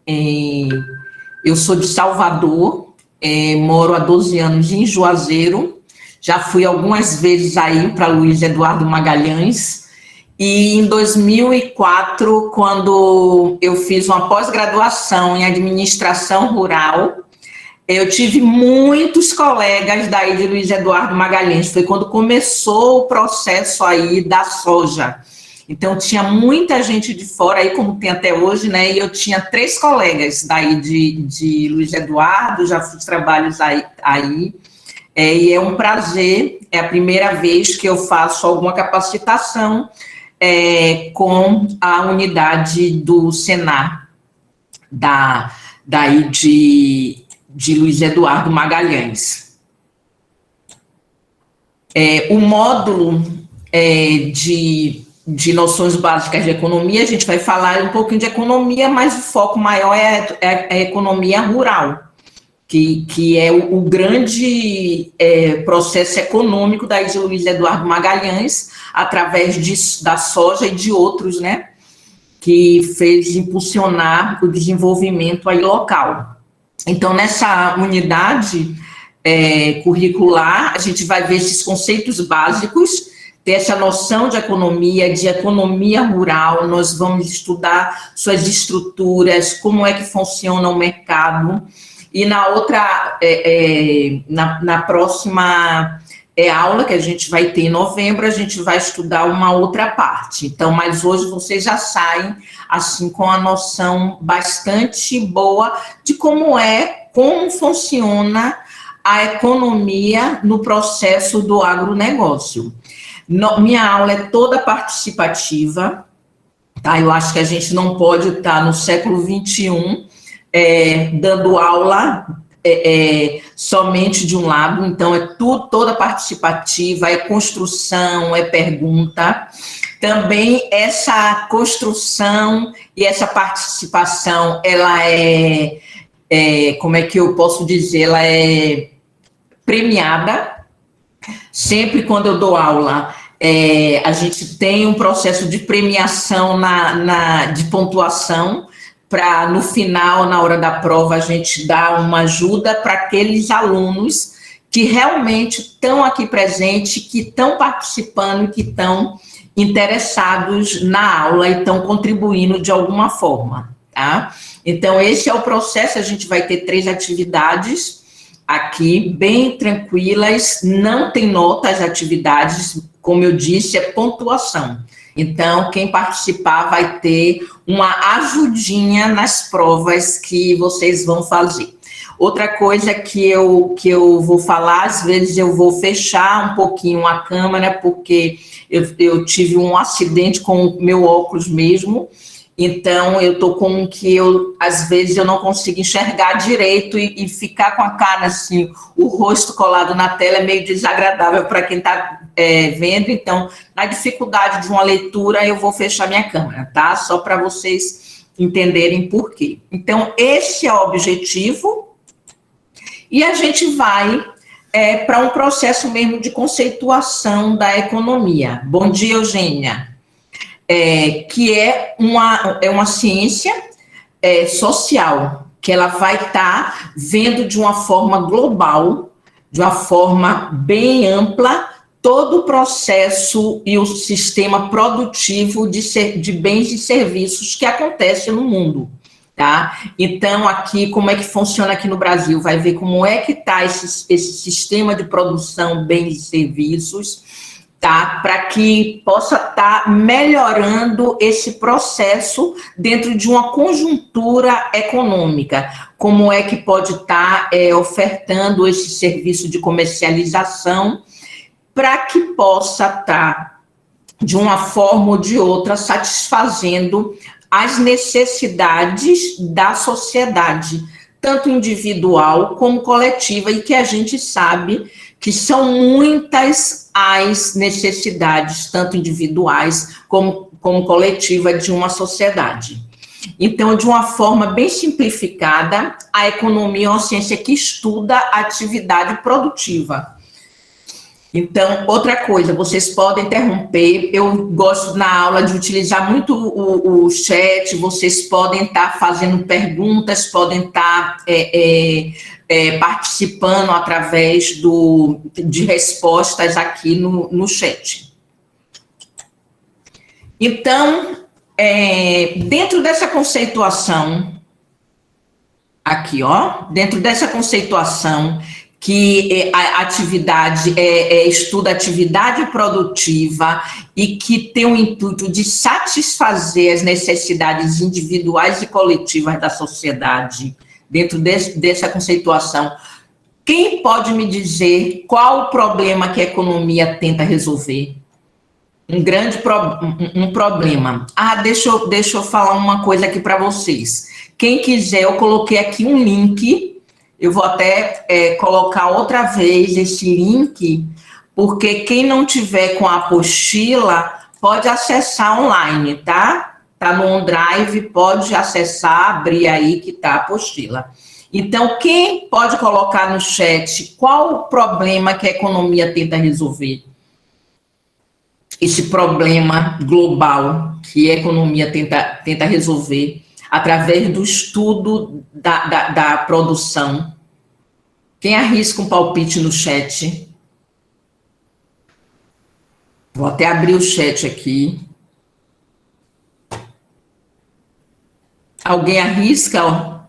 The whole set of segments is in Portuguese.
É, eu sou de Salvador, moro há 12 anos em Juazeiro, já fui algumas vezes aí para Luiz Eduardo Magalhães, e em 2004, quando eu fiz uma pós-graduação em administração rural, eu tive muitos colegas daí de Luiz Eduardo Magalhães, foi quando começou o processo aí da soja. Então, tinha muita gente de fora aí, como tem até hoje, né? E eu tinha 3 colegas daí de Luiz Eduardo, já fiz trabalhos aí. E é um prazer, é a primeira vez que eu faço alguma capacitação com a unidade do Senar, daí de Luiz Eduardo Magalhães. O módulo de noções básicas de economia, a gente vai falar um pouquinho de economia, mas o foco maior é a economia rural, que é o grande processo econômico da de Luiz Eduardo Magalhães, através da soja e de outros, né, que fez impulsionar o desenvolvimento aí local. Então, nessa unidade curricular, a gente vai ver esses conceitos básicos, ter essa noção de economia rural, nós vamos estudar suas estruturas, como é que funciona o mercado, e na outra, na próxima aula que a gente vai ter em novembro, a gente vai estudar uma outra parte. Então, mas hoje vocês já saem, assim, com a noção bastante boa de como funciona a economia no processo do agronegócio. Minha aula é toda participativa, tá? Eu acho que a gente não pode estar no século XXI dando aula somente de um lado, então é toda participativa, é construção, é pergunta. Também essa construção e essa participação, ela como é que eu posso dizer, ela é premiada. Sempre quando eu dou aula, a gente tem um processo de premiação de pontuação, para no final, na hora da prova, a gente dar uma ajuda para aqueles alunos que realmente estão aqui presentes, que estão participando, que estão interessados na aula e estão contribuindo de alguma forma, tá? Então, esse é o processo, a gente vai ter 3 atividades aqui, bem tranquilas, não tem nota as atividades, como eu disse, é pontuação. Então, quem participar vai ter uma ajudinha nas provas que vocês vão fazer. Outra coisa que eu vou falar, às vezes eu vou fechar um pouquinho a câmera, porque eu tive um acidente com o meu óculos mesmo, então eu tô com que às vezes eu não consigo enxergar direito e ficar com a cara assim, o rosto colado na tela é meio desagradável para quem está vendo, então na dificuldade de uma leitura eu vou fechar minha câmera, tá? Só para vocês entenderem por quê. Então esse é o objetivo e a gente vai para um processo mesmo de conceituação da economia. Bom dia, Eugênia. Que é uma ciência social, que ela vai estar vendo de uma forma global, de uma forma bem ampla, todo o processo e o sistema produtivo de bens e serviços que acontece no mundo, tá? Então, aqui, como é que funciona aqui no Brasil? Vai ver como é que está esse sistema de produção, bens e serviços, tá? Para que possa estar melhorando esse processo dentro de uma conjuntura econômica. Como é que pode estar ofertando esse serviço de comercialização para que possa estar, de uma forma ou de outra, satisfazendo as necessidades da sociedade, tanto individual como coletiva, e que a gente sabe que são muitas as necessidades, tanto individuais como coletiva, de uma sociedade. Então, de uma forma bem simplificada, a economia é uma ciência que estuda a atividade produtiva. Então, outra coisa, vocês podem interromper. Eu gosto na aula de utilizar muito o chat. Vocês podem estar fazendo perguntas, podem estar participando através de respostas aqui no chat. Então, dentro dessa conceituação, aqui, ó, dentro dessa conceituação, que a atividade estuda atividade produtiva e que tem o intuito de satisfazer as necessidades individuais e coletivas da sociedade, dentro dessa conceituação. Quem pode me dizer qual o problema que a economia tenta resolver? Um grande problema. Deixa eu falar uma coisa aqui para vocês. Quem quiser, eu coloquei aqui um link. Eu vou até colocar outra vez esse link, porque quem não tiver com a apostila pode acessar online, tá? Tá no OneDrive, pode acessar, abrir aí que tá a apostila. Então, quem pode colocar no chat qual o problema que a economia tenta resolver? Esse problema global que a economia tenta resolver através do estudo da produção. Quem arrisca um palpite no chat? Vou até abrir o chat aqui. Alguém arrisca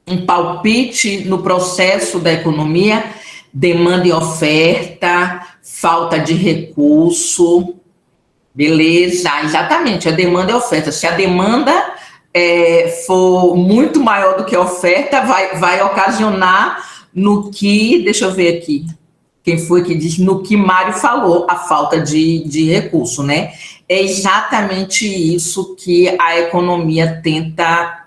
um palpite no processo da economia? Demanda e oferta, falta de recurso. Beleza, exatamente, a demanda e a oferta. Se a demanda for muito maior do que a oferta, vai ocasionar no que, deixa eu ver aqui, quem foi que disse, no que Mário falou, a falta de recurso, né? É exatamente isso que a economia tenta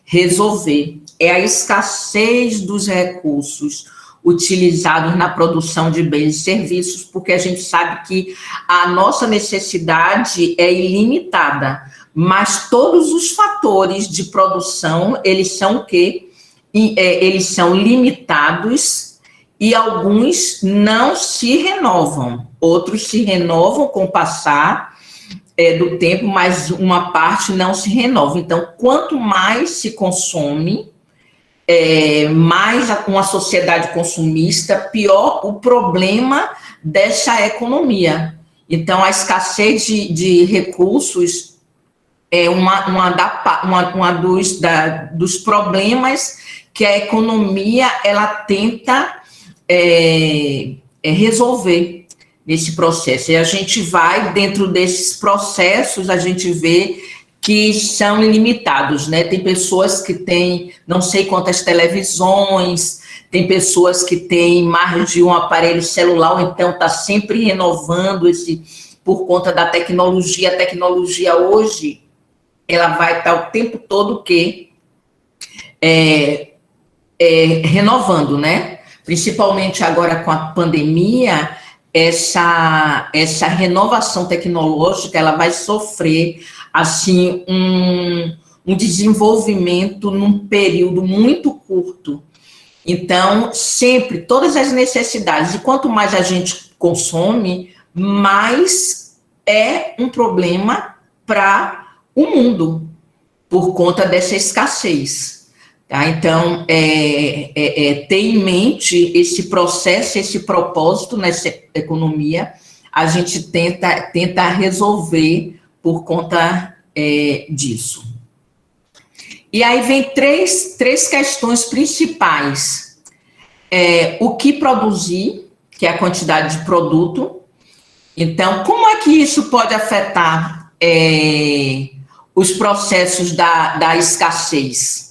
resolver. É a escassez dos recursos utilizados na produção de bens e serviços, porque a gente sabe que a nossa necessidade é ilimitada, mas todos os fatores de produção, eles são o quê? Eles são limitados e alguns não se renovam, outros se renovam com o passar do tempo, mas uma parte não se renova. Então, quanto mais se consome, mais uma sociedade consumista, pior o problema dessa economia. Então, a escassez de recursos é uma dos problemas que a economia ela tenta resolver nesse processo. E a gente vai, dentro desses processos, a gente vê que são ilimitados, né? Tem pessoas que têm não sei quantas televisões, tem pessoas que têm mais de um aparelho celular, ou então está sempre renovando por conta da tecnologia. A tecnologia hoje, ela vai estar o tempo todo renovando, né? Principalmente agora com a pandemia, essa renovação tecnológica, ela vai sofrer assim um desenvolvimento num período muito curto. Então, sempre, todas as necessidades, e quanto mais a gente consome, mais é um problema para o mundo, por conta dessa escassez. Tá? Então, ter em mente esse processo, esse propósito nessa economia, a gente tenta resolver por conta disso. E aí vem três questões principais. O que produzir, que é a quantidade de produto. Então, como é que isso pode afetar os processos da escassez?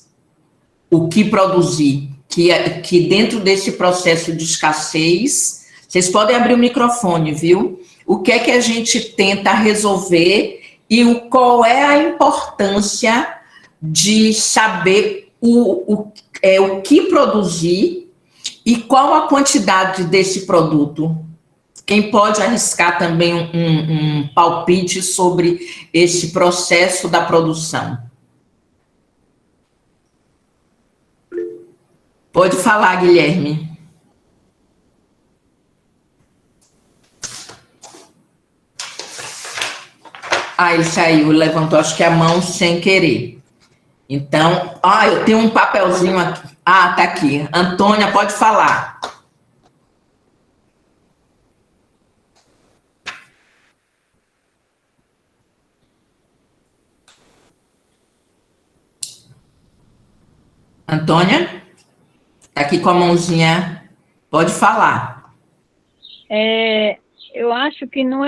O que produzir? Que dentro desse processo de escassez, vocês podem abrir o microfone, viu? O que é que a gente tenta resolver e qual é a importância de saber o que produzir e qual a quantidade desse produto. Quem pode arriscar também um palpite sobre esse processo da produção? Pode falar, Guilherme. Ah, ele saiu, levantou, acho que a mão sem querer. Então, eu tenho um papelzinho aqui. Ah, tá aqui. Antônia, pode falar. Antônia? Tá aqui com a mãozinha. Pode falar. Eu acho que não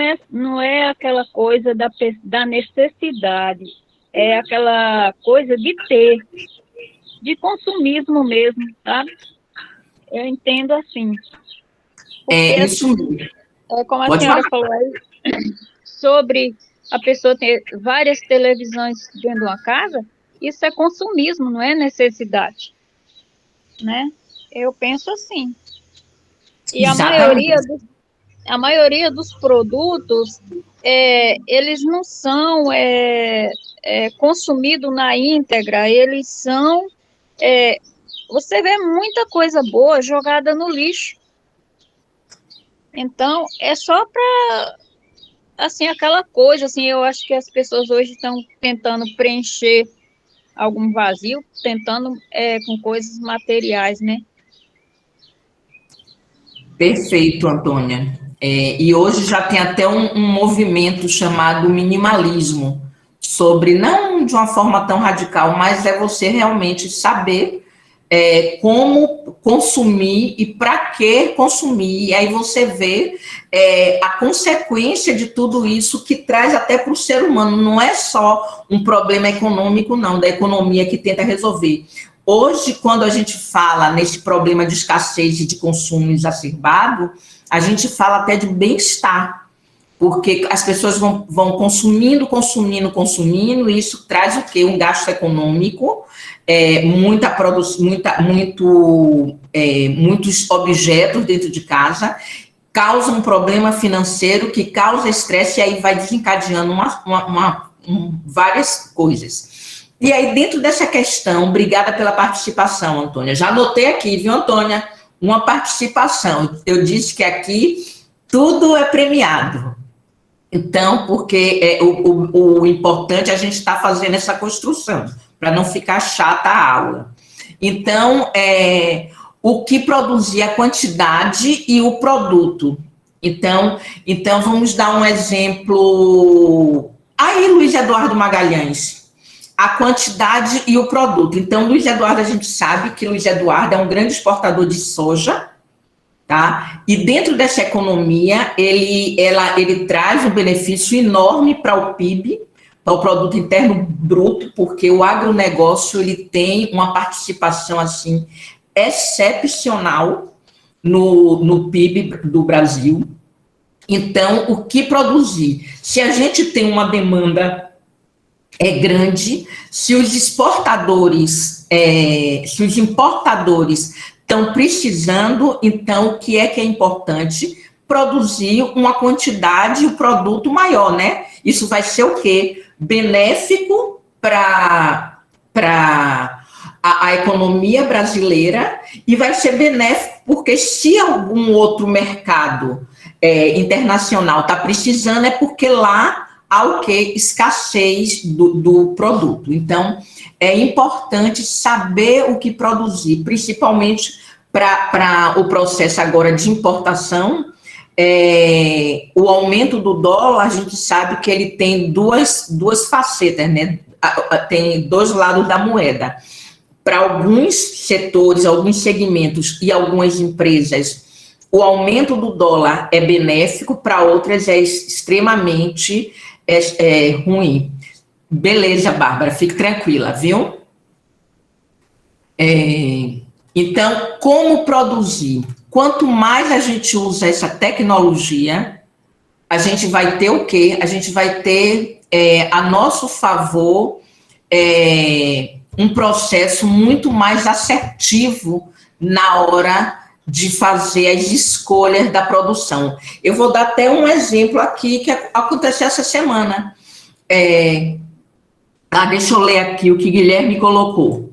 é aquela coisa da necessidade, é aquela coisa de ter, de consumismo mesmo, sabe? Eu entendo assim. Porque, Isso mesmo. como a Pode senhora falar. falou aí, sobre a pessoa ter várias televisões dentro de uma casa, isso é consumismo, não é necessidade, né? Eu penso assim. E Exatamente. a maioria dos produtos, eles não são consumidos na íntegra, eles são... você vê muita coisa boa jogada no lixo. Então, é só para, assim, aquela coisa, assim, eu acho que as pessoas hoje estão tentando preencher algum vazio, tentando com coisas materiais, né? Perfeito, Antônia. E hoje já tem até um movimento chamado minimalismo, sobre, não de uma forma tão radical, mas é você realmente saber como consumir e para que consumir. E aí você vê a consequência de tudo isso que traz até para o ser humano. Não é só um problema econômico, não, da economia que tenta resolver. Hoje, quando a gente fala nesse problema de escassez e de consumo exacerbado, a gente fala até de bem-estar, porque as pessoas vão consumindo, e isso traz o quê? Um gasto econômico, muitos objetos dentro de casa, causa um problema financeiro que causa estresse e aí vai desencadeando várias coisas. E aí, dentro dessa questão, obrigada pela participação, Antônia. Já anotei aqui, viu, Antônia? Uma participação. Eu disse que aqui tudo é premiado. Então, porque o importante é a gente estar fazendo essa construção, para não ficar chata a aula. Então, o que produzir a quantidade e o produto. Então vamos dar um exemplo. Aí, Luiz Eduardo Magalhães, a quantidade e o produto. Então, Luiz Eduardo, a gente sabe que Luiz Eduardo é um grande exportador de soja, tá? E dentro dessa economia, ele traz um benefício enorme para o PIB, para o Produto Interno Bruto, porque o agronegócio ele tem uma participação assim excepcional no PIB do Brasil. Então, o que produzir? Se a gente tem uma demanda grande, se os importadores estão precisando, então o que é importante? Produzir uma quantidade e o produto maior, né? Isso vai ser o quê? Benéfico para a economia brasileira e vai ser benéfico porque se algum outro mercado internacional está precisando, é porque lá há o quê? Escassez do produto. Então, é importante saber o que produzir, principalmente para o processo agora de importação. O aumento do dólar, a gente sabe que ele tem duas facetas, né? Tem dois lados da moeda. Para alguns setores, alguns segmentos e algumas empresas, o aumento do dólar é benéfico, para outras é extremamente ruim. Beleza, Bárbara, fique tranquila, viu? Então, como produzir? Quanto mais a gente usa essa tecnologia, a gente vai ter o quê? A gente vai ter a nosso favor um processo muito mais assertivo na hora de fazer as escolhas da produção. Eu vou dar até um exemplo aqui que aconteceu essa semana. Deixa eu ler aqui o que Guilherme colocou.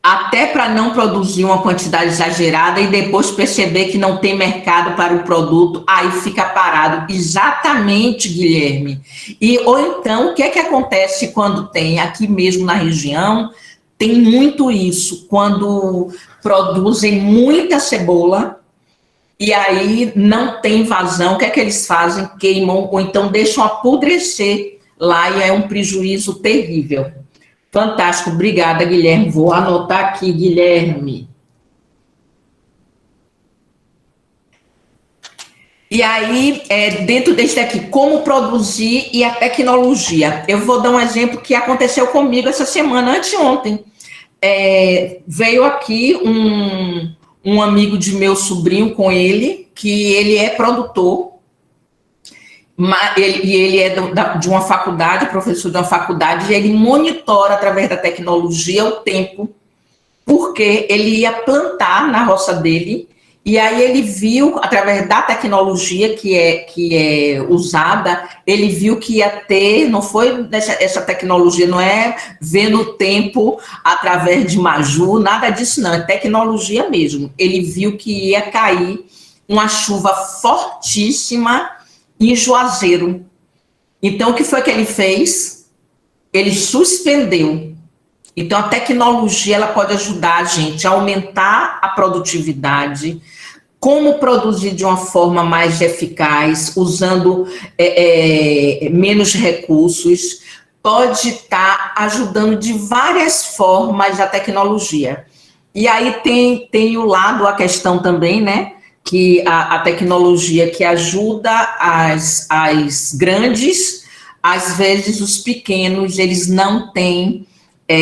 até para não produzir uma quantidade exagerada e depois perceber que não tem mercado para o produto, aí fica parado. Exatamente, Guilherme. E ou então, o que é que acontece quando tem aqui mesmo na região? Tem muito isso, quando produzem muita cebola e aí não tem vazão, o que é que eles fazem? Queimam ou então deixam apodrecer lá e é um prejuízo terrível. Fantástico, obrigada, Guilherme. Vou anotar aqui, Guilherme. E aí, dentro desse aqui, como produzir e a tecnologia. Eu vou dar um exemplo que aconteceu comigo essa semana, anteontem. Veio aqui um amigo de meu sobrinho com ele, que ele é produtor, ele é de uma faculdade, professor de uma faculdade, e ele monitora através da tecnologia o tempo, porque ele ia plantar na roça dele, e aí ele viu, através da tecnologia que é usada, ele viu que ia ter, não foi essa tecnologia, não é vendo o tempo através de Maju, nada disso não, é tecnologia mesmo. Ele viu que ia cair uma chuva fortíssima em Juazeiro. Então, o que foi que ele fez? Ele suspendeu. Então, a tecnologia ela pode ajudar a gente a aumentar a produtividade, como produzir de uma forma mais eficaz, usando menos recursos, pode estar ajudando de várias formas a tecnologia. E aí tem o lado, a questão também, né? Que a tecnologia que ajuda as grandes, às vezes os pequenos, eles não têm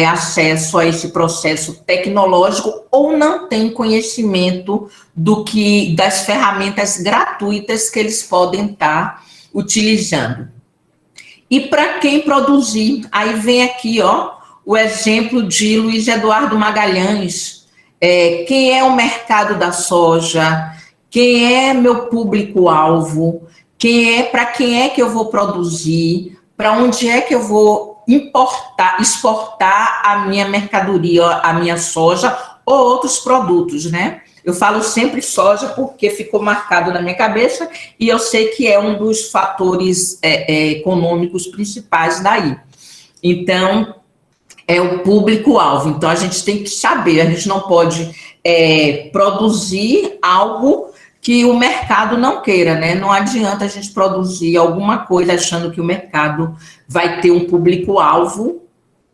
acesso a esse processo tecnológico ou não têm conhecimento das ferramentas gratuitas que eles podem estar utilizando. E para quem produzir, aí vem aqui, ó, o exemplo de Luiz Eduardo Magalhães, quem é o mercado da soja, quem é meu público-alvo, para quem é que eu vou produzir, para onde é que eu vou exportar a minha mercadoria, a minha soja ou outros produtos, né? Eu falo sempre soja porque ficou marcado na minha cabeça e eu sei que é um dos fatores econômicos principais daí. Então, é o público-alvo. Então, a gente tem que saber, a gente não pode produzir algo que o mercado não queira, né? Não adianta a gente produzir alguma coisa achando que o mercado vai ter um público-alvo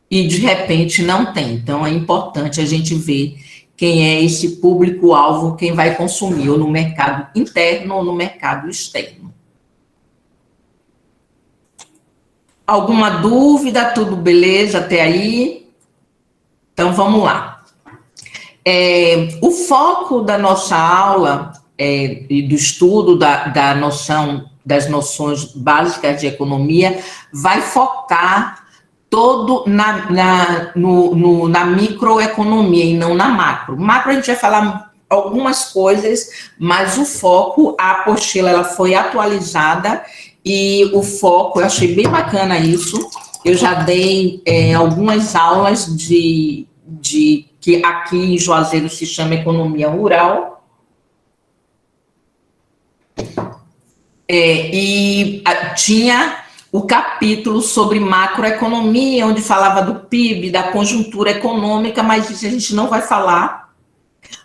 e, de repente, não tem. Então, é importante a gente ver quem é esse público-alvo, quem vai consumir, ou no mercado interno ou no mercado externo. Alguma dúvida? Tudo beleza até aí? Então, vamos lá. O foco da nossa aula e do estudo das noções básicas de economia vai focar todo na microeconomia e não na macro. Macro a gente vai falar algumas coisas, mas o foco, a apostila ela foi atualizada e o foco, eu achei bem bacana isso. Eu já dei algumas aulas de que aqui em Juazeiro se chama economia rural. E tinha o capítulo sobre macroeconomia, onde falava do PIB, da conjuntura econômica, mas isso a gente não vai falar.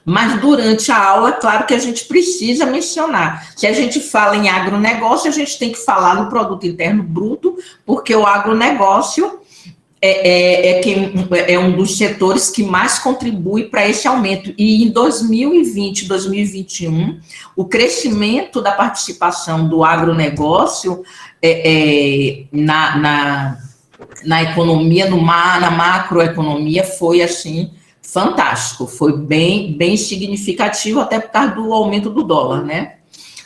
Mas durante a aula, claro que a gente precisa mencionar. Se a gente fala em agronegócio, a gente tem que falar no produto interno bruto, porque o agronegócio é um dos setores que mais contribui para esse aumento. E em 2020, 2021, o crescimento da participação do agronegócio na economia, na macroeconomia, foi assim fantástico, foi bem significativo, até por causa do aumento do dólar, né?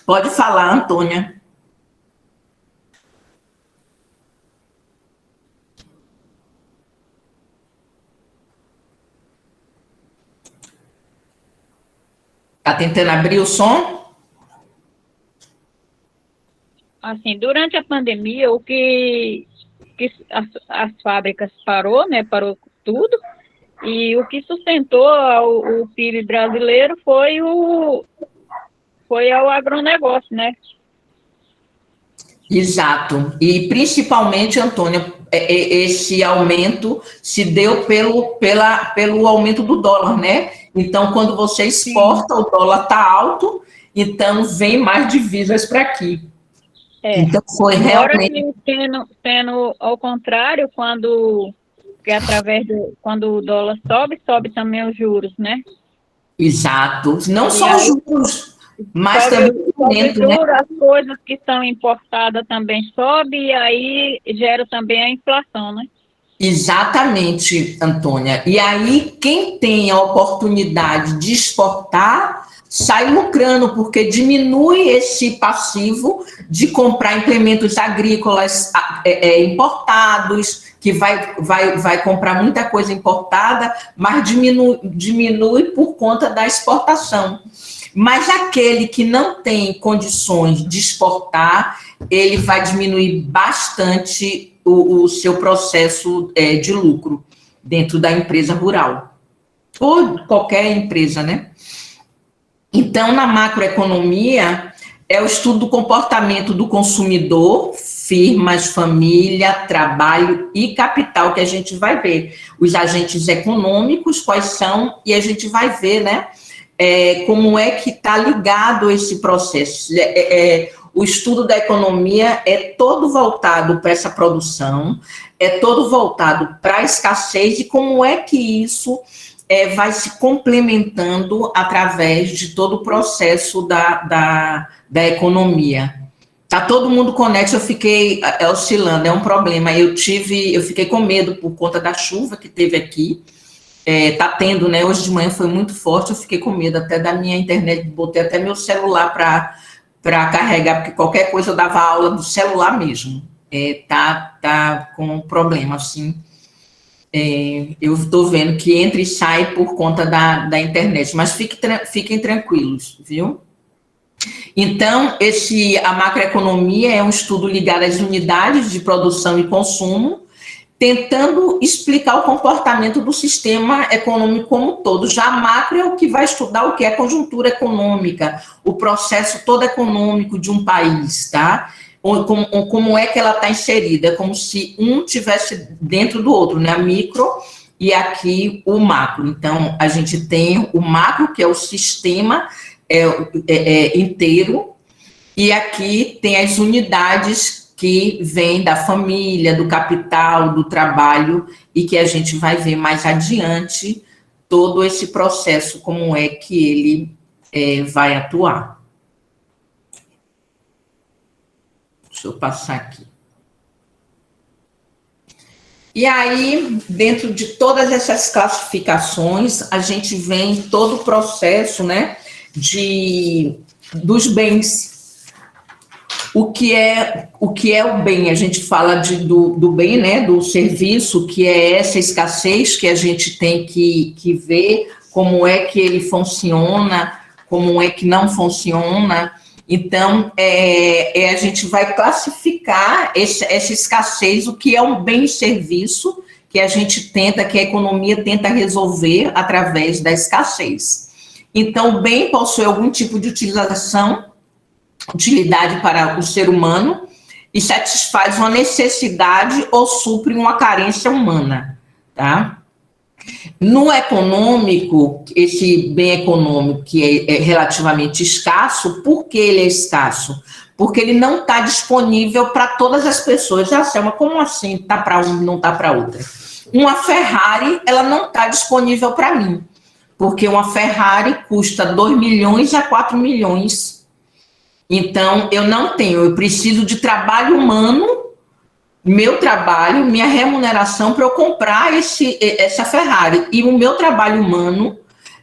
Pode falar, Antônia. Está tentando abrir o som? Assim, durante a pandemia, o que as fábricas parou, né? Parou tudo. E o que sustentou o PIB brasileiro foi o agronegócio, né? Exato. E principalmente, Antônia, esse aumento se deu pelo aumento do dólar, né? Então, quando você Sim. exporta, o dólar está alto, então vem mais divisas para aqui. Então, foi Agora realmente. que tendo ao contrário, quando o dólar sobe, sobe também os juros, né? Exato. Não E só os aí juros, mas sobe, também o sobe o aumento, né? juro, as coisas que são importadas também sobem, e aí gera também a inflação, né? Exatamente, Antônia. E aí, quem tem a oportunidade de exportar, sai lucrando, porque diminui esse passivo de comprar implementos agrícolas importados, que vai comprar muita coisa importada, mas diminui por conta da exportação. Mas aquele que não tem condições de exportar, ele vai diminuir bastante o seu processo de lucro dentro da empresa rural, ou qualquer empresa, né? Então, na macroeconomia, é o estudo do comportamento do consumidor, firmas, família, trabalho e capital que a gente vai ver. Os agentes econômicos, quais são, e a gente vai ver, né? Como é que está ligado esse processo. O estudo da economia é todo voltado para essa produção, é todo voltado para a escassez e como é que isso vai se complementando através de todo o processo da economia. Tá todo mundo conectado, eu fiquei oscilando, é um problema. Eu fiquei com medo por conta da chuva que teve aqui. Tá tendo, né? Hoje de manhã foi muito forte, eu fiquei com medo até da minha internet, botei até meu celular para carregar, porque qualquer coisa eu dava aula do celular mesmo. Tá com um problema, assim. Eu estou vendo que entra e sai por conta da internet, mas fiquem tranquilos, viu? Então, a macroeconomia é um estudo ligado às unidades de produção e consumo, tentando explicar o comportamento do sistema econômico como um todo. Já a macro é o que vai estudar o que é a conjuntura econômica, o processo todo econômico de um país, tá? Como é que ela está inserida, é como se um tivesse dentro do outro, né? A micro e aqui o macro. Então, a gente tem o macro, que é o sistema inteiro, e aqui tem as unidades que vem da família, do capital, do trabalho, e que a gente vai ver mais adiante todo esse processo, como é que ele vai atuar. Deixa eu passar aqui. E aí, dentro de todas essas classificações, a gente vê em todo o processo, né, dos bens. O que é o bem? A gente fala do bem, né, do serviço, que é essa escassez que a gente tem que ver como é que ele funciona, como é que não funciona. Então, a gente vai classificar essa escassez, o que é um bem e serviço, que que a economia tenta resolver através da escassez. Então, o bem possui algum tipo de utilidade para o ser humano e satisfaz uma necessidade ou supre uma carência humana, tá? No econômico, esse bem econômico que é relativamente escasso, por que ele é escasso? Porque ele não está disponível para todas as pessoas. Já sei, mas como assim está para um e não está para outra? Uma Ferrari, ela não está disponível para mim, porque uma Ferrari custa 2 milhões a 4 milhões. Então, eu preciso de trabalho humano, meu trabalho, minha remuneração para eu comprar essa Ferrari. E o meu trabalho humano,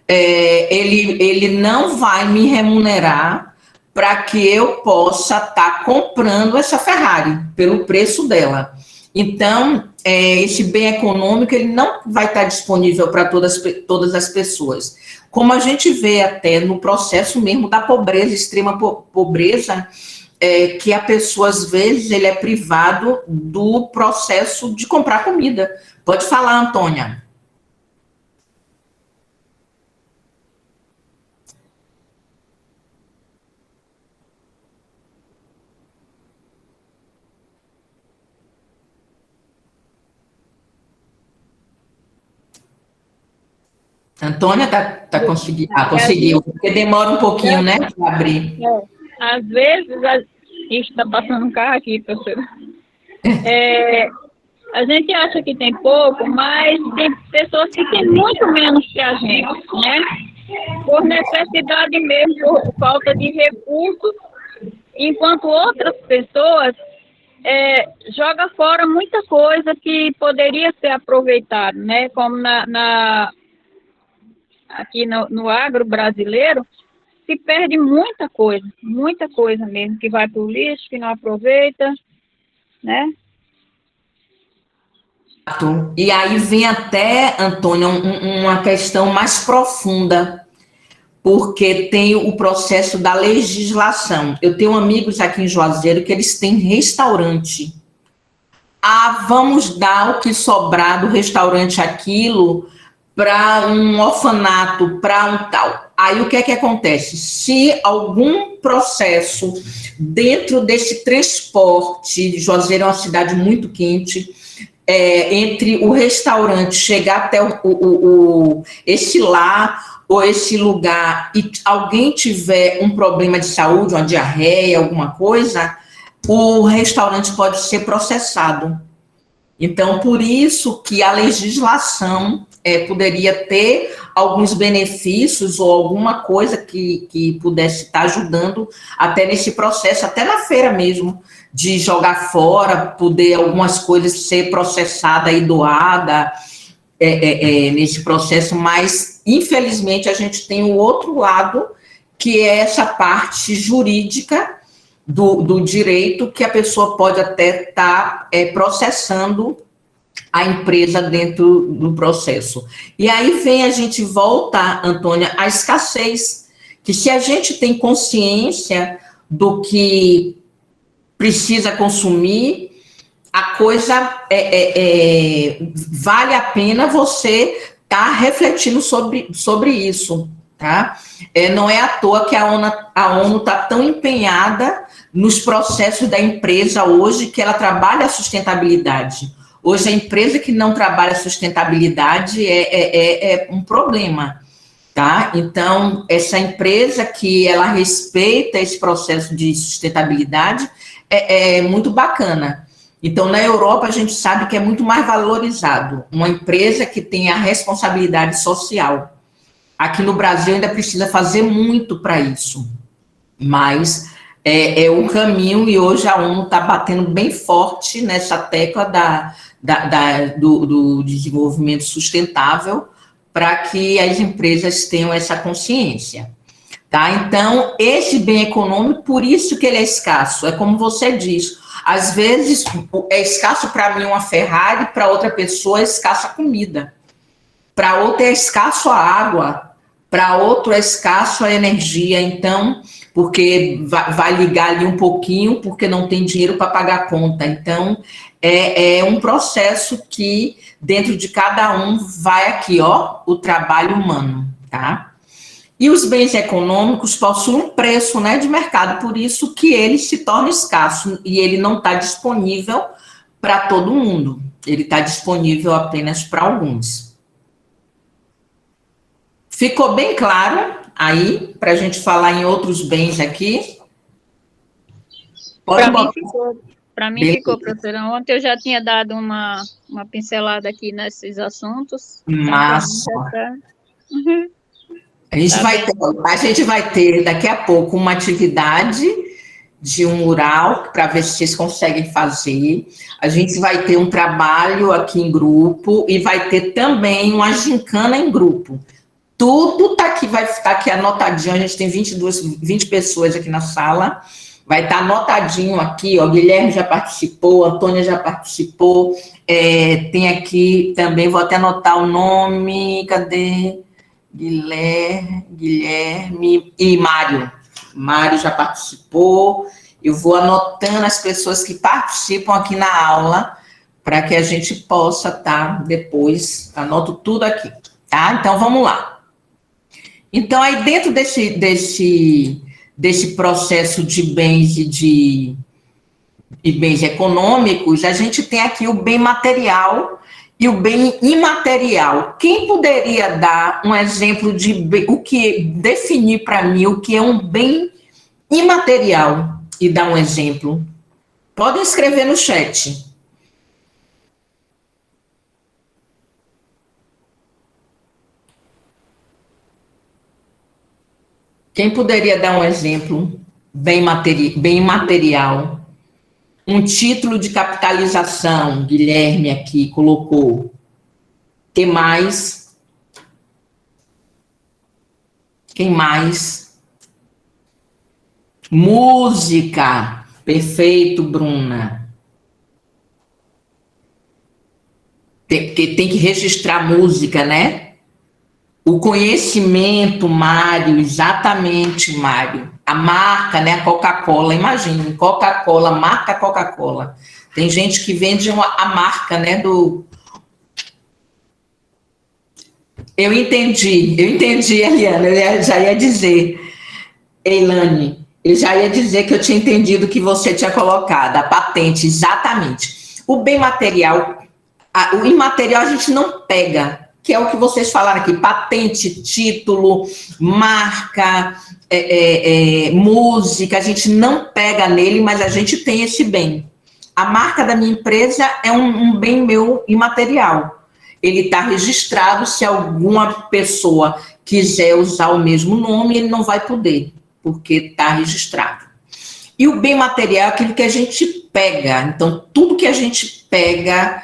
ele não vai me remunerar para que eu possa estar comprando essa Ferrari pelo preço dela. Então, esse bem econômico, ele não vai estar disponível para todas as pessoas. Como a gente vê até no processo mesmo da pobreza, extrema pobreza, que a pessoa, às vezes, ele é privado do processo de comprar comida. Pode falar, Antônia. Antônia tá conseguindo. Ah, conseguiu, porque demora um pouquinho, né, para abrir. Às vezes, está passando um carro aqui, professora. A gente acha que tem pouco, mas tem pessoas que têm muito menos que a gente, né? Por necessidade mesmo, por falta de recursos, enquanto outras pessoas jogam fora muita coisa que poderia ser aproveitada, né? Como aqui no agro brasileiro, se perde muita coisa mesmo, que vai para o lixo, que não aproveita, né? E aí vem até, Antônia, uma questão mais profunda, porque tem o processo da legislação. Eu tenho amigos aqui em Juazeiro que eles têm restaurante. Ah, vamos dar o que sobrar do restaurante aquilo para um orfanato, para um tal. Aí o que é que acontece? Se algum processo dentro desse transporte, Juazeiro é uma cidade muito quente, entre o restaurante chegar até esse lar ou esse lugar e alguém tiver um problema de saúde, uma diarreia, alguma coisa, o restaurante pode ser processado. Então, por isso que a legislação poderia ter alguns benefícios ou alguma coisa que pudesse estar ajudando até nesse processo, até na feira mesmo, de jogar fora, poder algumas coisas ser processada e doada nesse processo, mas infelizmente a gente tem o outro lado, que é essa parte jurídica do direito, que a pessoa pode até estar processando a empresa dentro do processo. E aí a gente volta, Antônia, à escassez, que se a gente tem consciência do que precisa consumir, a coisa vale a pena você estar refletindo sobre isso, tá? Não é à toa que a ONU está tão empenhada nos processos da empresa hoje, que ela trabalha a sustentabilidade. Hoje, a empresa que não trabalha a sustentabilidade é um problema, tá? Então, essa empresa que ela respeita esse processo de sustentabilidade é muito bacana. Então, na Europa, a gente sabe que é muito mais valorizado uma empresa que tem a responsabilidade social. Aqui no Brasil ainda precisa fazer muito para isso, mas é um caminho, e hoje a ONU está batendo bem forte nessa tecla do desenvolvimento sustentável para que as empresas tenham essa consciência. Tá? Então, esse bem econômico, por isso que ele é escasso, é como você diz, às vezes é escasso para mim uma Ferrari, para outra pessoa é escassa a comida, para outra é escasso a água, para outro é escasso a energia, então, porque vai ligar ali um pouquinho, porque não tem dinheiro para pagar a conta. Então, é um processo que, dentro de cada um, vai aqui, ó, o trabalho humano, tá? E os bens econômicos possuem um preço, né, de mercado, por isso que ele se torna escasso, e ele não está disponível para todo mundo, ele está disponível apenas para alguns. Ficou bem claro aí, para a gente falar em outros bens aqui? Para mim ficou, professora. Ontem eu já tinha dado uma pincelada aqui nesses assuntos. Massa. Uhum. A gente vai ter daqui a pouco uma atividade de um mural para ver se vocês conseguem fazer. A gente vai ter um trabalho aqui em grupo e vai ter também uma gincana em grupo. Tudo tá aqui, vai estar aqui anotadinho. A gente tem 20 pessoas aqui na sala. Vai estar anotadinho aqui, ó. Guilherme já participou, Antônia já participou. Tem aqui também, vou até anotar o nome. Cadê? Guilherme e Mário. Mário já participou. Eu vou anotando as pessoas que participam aqui na aula para que a gente possa depois, anoto tudo aqui, tá? Então, vamos lá. Então, aí dentro desse processo de bens e bens econômicos, a gente tem aqui o bem material, E o bem imaterial. Quem poderia dar um exemplo de o que definir para mim o que é um bem imaterial e dar um exemplo? Podem escrever no chat. Quem poderia dar um exemplo bem material? Um título de capitalização, Guilherme aqui colocou. Quem mais? Quem mais? Música. Perfeito, Bruna. Porque tem que registrar música, né? O conhecimento, Mário, exatamente, Mário. A marca, né? A Coca-Cola, imagine, Coca-Cola, marca Coca-Cola. Tem gente que vende a marca, né? Eu entendi, Eliana, eu já ia dizer, Eilane, eu já ia dizer que eu tinha entendido o que você tinha colocado, a patente, exatamente. O bem material, o imaterial a gente não pega, que é o que vocês falaram aqui, patente, título, marca, música, a gente não pega nele, mas a gente tem esse bem. A marca da minha empresa é um bem meu imaterial. Ele está registrado, se alguma pessoa quiser usar o mesmo nome, ele não vai poder, porque está registrado. E o bem material é aquilo que a gente pega. Então, tudo que a gente pega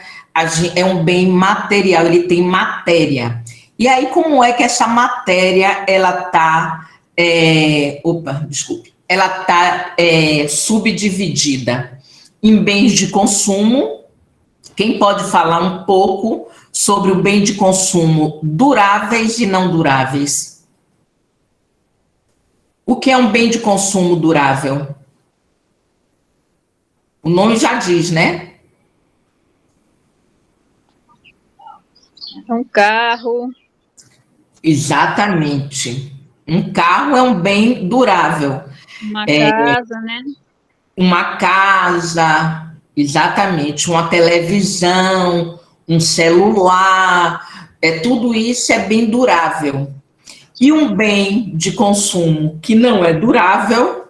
é um bem material, ele tem matéria. E aí, como é que essa matéria, ela está... ela está subdividida em bens de consumo. Quem pode falar um pouco sobre o bem de consumo duráveis e não duráveis? O que é um bem de consumo durável? O nome já diz, né? Um carro. Exatamente. Um carro é um bem durável. Uma casa, né? Uma casa, exatamente. Uma televisão, um celular, tudo isso é bem durável. E um bem de consumo que não é durável,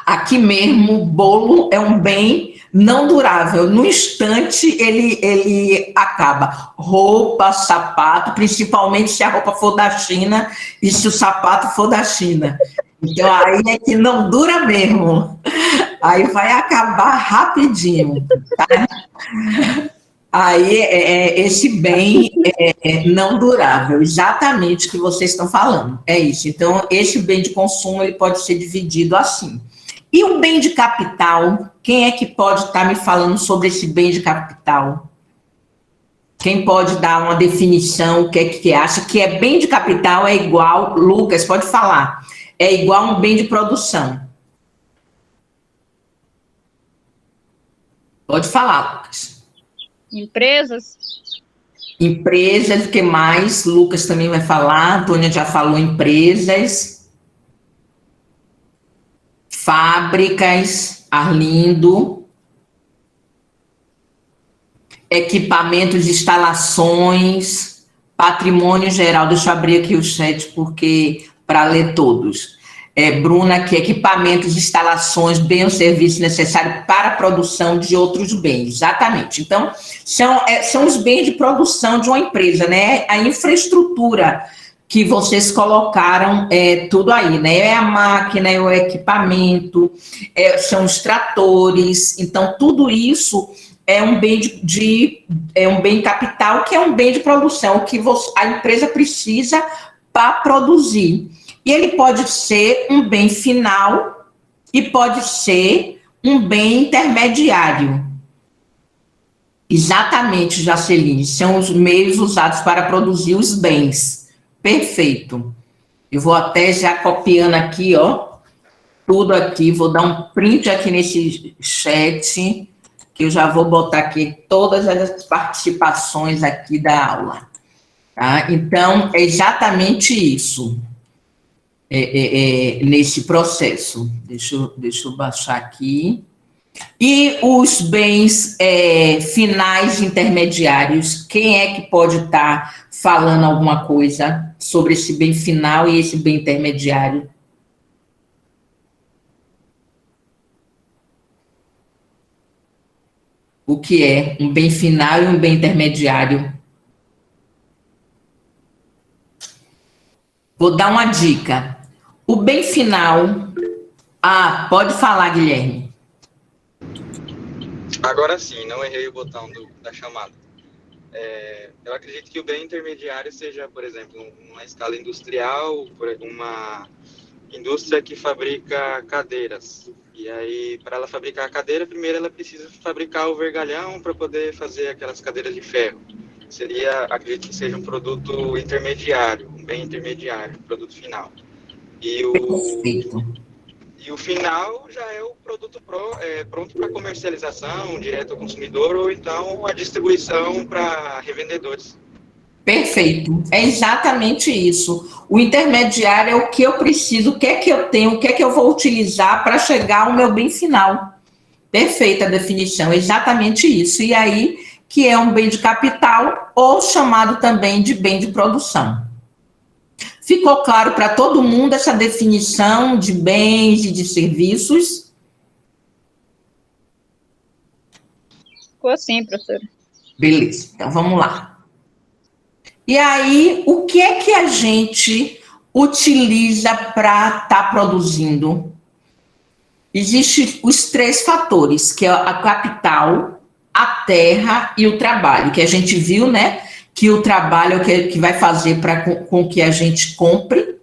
aqui mesmo, bolo é um bem não durável. No instante, ele acaba. Roupa, sapato, principalmente se a roupa for da China e se o sapato for da China. Então, aí é que não dura mesmo. Aí vai acabar rapidinho, tá? Aí, esse bem não durável, exatamente o que vocês estão falando, é isso. Então, esse bem de consumo, ele pode ser dividido assim. E o bem de capital, quem é que pode estar me falando sobre esse bem de capital? Quem pode dar uma definição, o que é que acha que é bem de capital é igual, Lucas, pode falar, é igual a um bem de produção. Pode falar, Lucas. Empresas. Empresas, o que mais? Lucas também vai falar, Antônia já falou empresas. Fábricas, Arlindo. Equipamentos, instalações, patrimônio geral. Deixa eu abrir aqui o chat porque para ler todos. Bruna, que equipamentos, instalações, bem ou serviço necessário para a produção de outros bens. Exatamente. Então, são os bens de produção de uma empresa, né? A infraestrutura que vocês colocaram, tudo aí, né? É a máquina, é o equipamento, são os tratores. Então, tudo isso é um bem é um bem capital, que é um bem de produção, que a empresa precisa para produzir. E ele pode ser um bem final e pode ser um bem intermediário. Exatamente, Jaceline, são os meios usados para produzir os bens. Perfeito. Eu vou até já copiando aqui, ó, tudo aqui, vou dar um print aqui nesse chat, que eu já vou botar aqui todas as participações aqui da aula. Tá? Então, é exatamente isso. Nesse processo. Deixa eu baixar aqui. E os bens finais intermediários, quem é que pode estar falando alguma coisa sobre esse bem final e esse bem intermediário? O que é um bem final e um bem intermediário? Vou dar uma dica. O bem final... Ah, pode falar, Guilherme. Agora sim, não errei o botão da chamada. Eu acredito que o bem intermediário seja, por exemplo, uma escala industrial, uma indústria que fabrica cadeiras. E aí, para ela fabricar a cadeira, primeiro ela precisa fabricar o vergalhão para poder fazer aquelas cadeiras de ferro. Acredito que seja um produto intermediário, um bem intermediário, um produto final. Perfeito. E o final já é o produto pronto para comercialização, direto ao consumidor, ou então a distribuição para revendedores. Perfeito, é exatamente isso. O intermediário é o que eu preciso, o que é que eu tenho, o que é que eu vou utilizar para chegar ao meu bem final. Perfeita a definição, exatamente isso. E aí, que é um bem de capital, ou chamado também de bem de produção. Ficou claro para todo mundo essa definição de bens e de serviços? Ficou assim, professora. Beleza, então vamos lá. E aí, o que é que a gente utiliza para estar produzindo? Existem os 3 fatores, que é a capital, a terra e o trabalho, que a gente viu, né? Que o trabalho é o que vai fazer com que a gente compre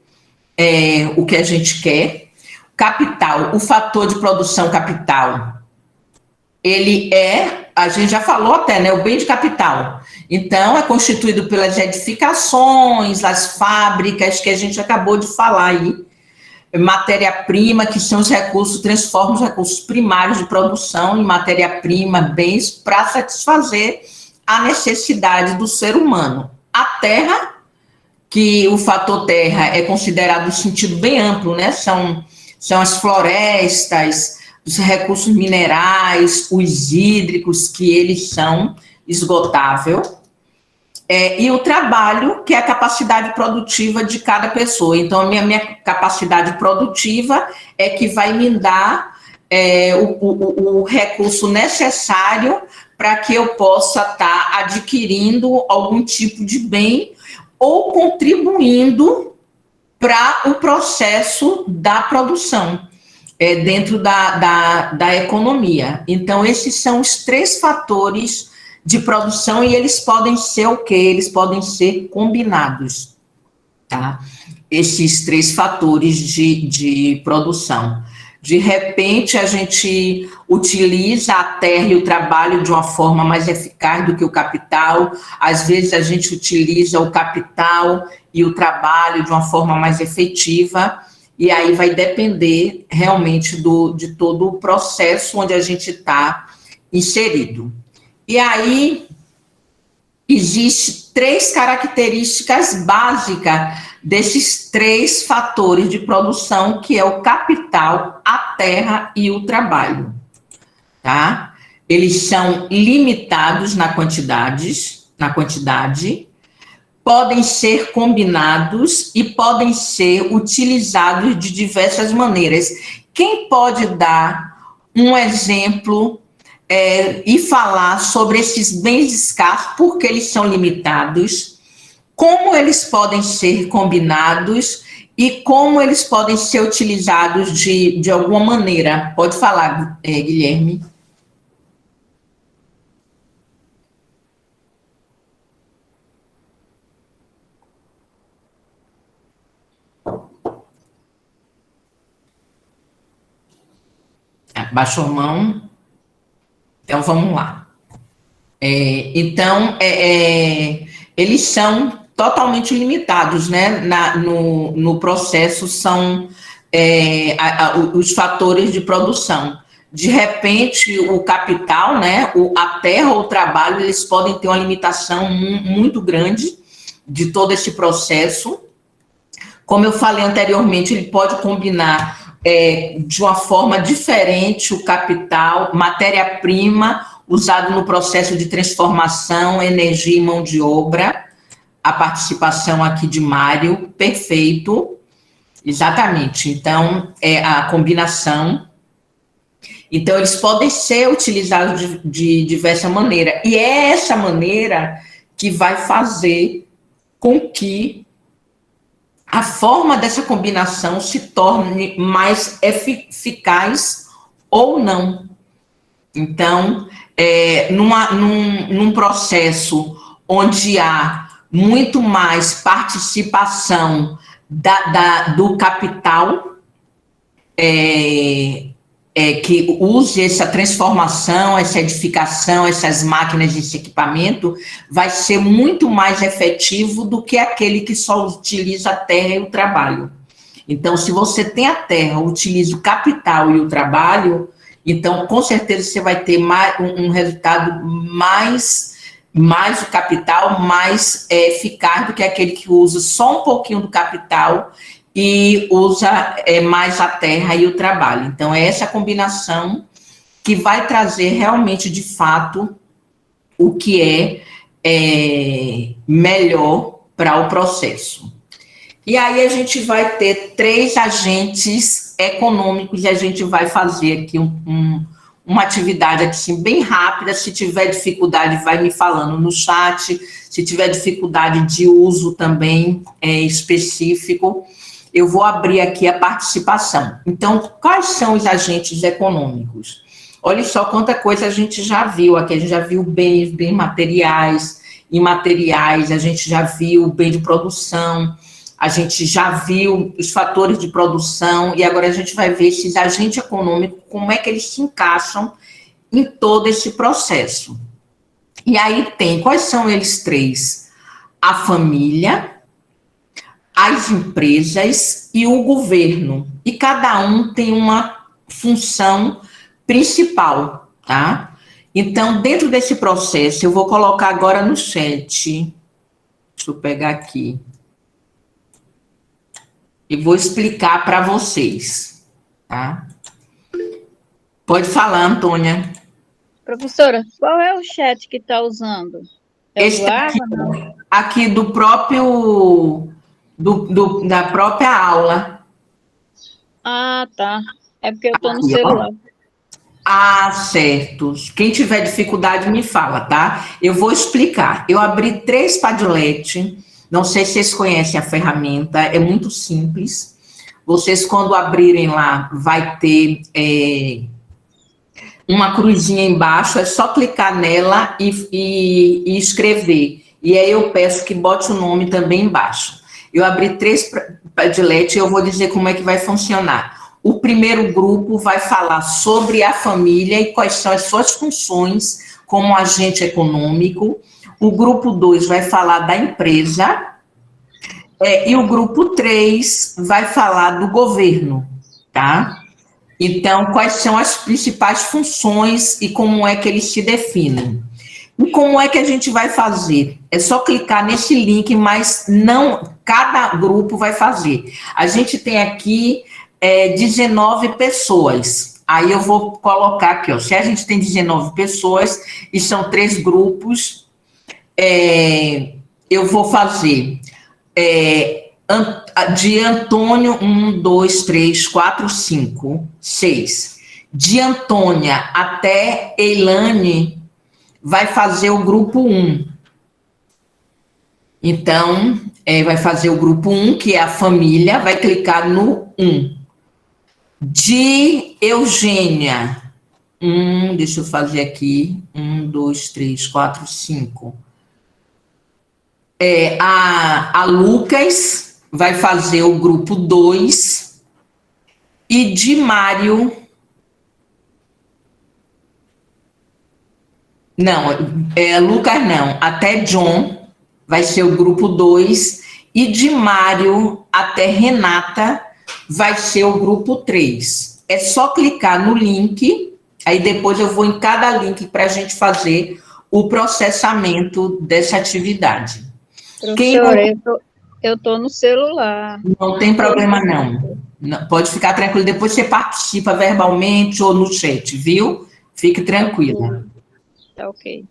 o que a gente quer. Capital, o fator de produção capital, ele a gente já falou até, né? O bem de capital. Então, é constituído pelas edificações, as fábricas, que a gente acabou de falar aí, matéria-prima, que são os recursos, transforma os recursos primários de produção em matéria-prima, bens, para satisfazer a necessidade do ser humano. A terra, que o fator terra é considerado no sentido bem amplo, né? São as florestas, os recursos minerais, os hídricos, que eles são esgotáveis. E o trabalho, que é a capacidade produtiva de cada pessoa. Então, a minha capacidade produtiva é que vai me dar o recurso necessário para que eu possa estar adquirindo algum tipo de bem ou contribuindo para o processo da produção dentro da economia. Então, esses são os 3 fatores de produção e eles podem ser o quê? Eles podem ser combinados, tá? Esses 3 fatores de produção. De repente, a gente utiliza a terra e o trabalho de uma forma mais eficaz do que o capital. Às vezes, a gente utiliza o capital e o trabalho de uma forma mais efetiva. E aí vai depender realmente de todo o processo onde a gente está inserido. E aí, existem 3 características básicas desses 3 fatores de produção, que é o capital, a terra e o trabalho, tá? Eles são limitados na quantidade, podem ser combinados e podem ser utilizados de diversas maneiras. Quem pode dar um exemplo e falar sobre esses bens escassos, porque eles são limitados, como eles podem ser combinados e como eles podem ser utilizados de alguma maneira? Pode falar, Guilherme. Baixou a mão. Então, vamos lá. Eles são totalmente limitados, né? No processo são os fatores de produção. De repente, o capital, né? A terra ou o trabalho, eles podem ter uma limitação muito grande de todo esse processo. Como eu falei anteriormente, ele pode combinar de uma forma diferente o capital, matéria-prima, usado no processo de transformação, energia e mão de obra. A participação aqui de Mário, perfeito, exatamente. Então, é a combinação. Então, eles podem ser utilizados de diversa maneira. E é essa maneira que vai fazer com que a forma dessa combinação se torne mais eficaz ou não. Então, num processo onde há muito mais participação do capital, que use essa transformação, essa edificação, essas máquinas, esse equipamento, vai ser muito mais efetivo do que aquele que só utiliza a terra e o trabalho. Então, se você tem a terra, utiliza o capital e o trabalho, então, com certeza, você vai ter um resultado mais o capital, mais eficaz do que aquele que usa só um pouquinho do capital e usa mais a terra e o trabalho. Então, é essa combinação que vai trazer realmente, de fato, o que é uma para o processo. E aí a gente vai ter 3 agentes econômicos e a gente vai fazer aqui uma atividade assim, bem rápida. Se tiver dificuldade, vai me falando no chat. Se tiver dificuldade de uso também específico, eu vou abrir aqui a participação. Então, quais são os agentes econômicos? Olha só quanta coisa a gente já viu aqui. A gente já viu bens materiais, imateriais, a gente já viu bem de produção, a gente já viu os fatores de produção, e agora a gente vai ver esses agentes econômicos, como é que eles se encaixam em todo esse processo. E aí quais são eles 3? A família, as empresas e o governo. E cada um tem uma função principal, tá? Então, dentro desse processo, eu vou colocar agora no chat. Deixa eu pegar aqui. E vou explicar para vocês, tá? Pode falar, Antônia. Professora, qual é o chat que está usando? Esse aqui do próprio... da própria aula. Ah, tá. É porque eu estou no celular. Ah, certo. Quem tiver dificuldade, me fala, tá? Eu vou explicar. Eu abri 3 Padlet. Não sei se vocês conhecem a ferramenta. É muito simples. Vocês, quando abrirem lá, vai ter uma cruzinha embaixo. É só clicar nela e escrever. E aí eu peço que bote o nome também embaixo. Eu abri 3 Padlet e eu vou dizer como é que vai funcionar. O primeiro grupo vai falar sobre a família e quais são as suas funções como agente econômico. O grupo 2 vai falar da empresa. E o grupo 3 vai falar do governo, tá? Então, quais são as principais funções e como é que eles se definem. E como é que a gente vai fazer? É só clicar nesse link, mas não cada grupo vai fazer. A gente tem aqui 19 pessoas. Aí eu vou colocar aqui, ó, se a gente tem 19 pessoas e são 3 grupos, eu vou fazer de Antônio 1, 2, 3, 4, 5, 6. De Antônia até Eilane vai fazer o grupo 1. Então, vai fazer o grupo 1, que é a família, vai clicar no 1. De Eugênia, deixa eu fazer aqui, 1, 2, 3, 4, 5. A Lucas vai fazer o grupo 2. E de Mário... Não, Lucas não, até John vai ser o grupo 2. E de Mário até Renata vai ser o grupo 3. É só clicar no link, aí depois eu vou em cada link para a gente fazer o processamento dessa atividade. Professora, eu tô no celular. Não tem problema, não. Pode ficar tranquilo, depois você participa verbalmente ou no chat, viu? Fique tranquila. Tá ok.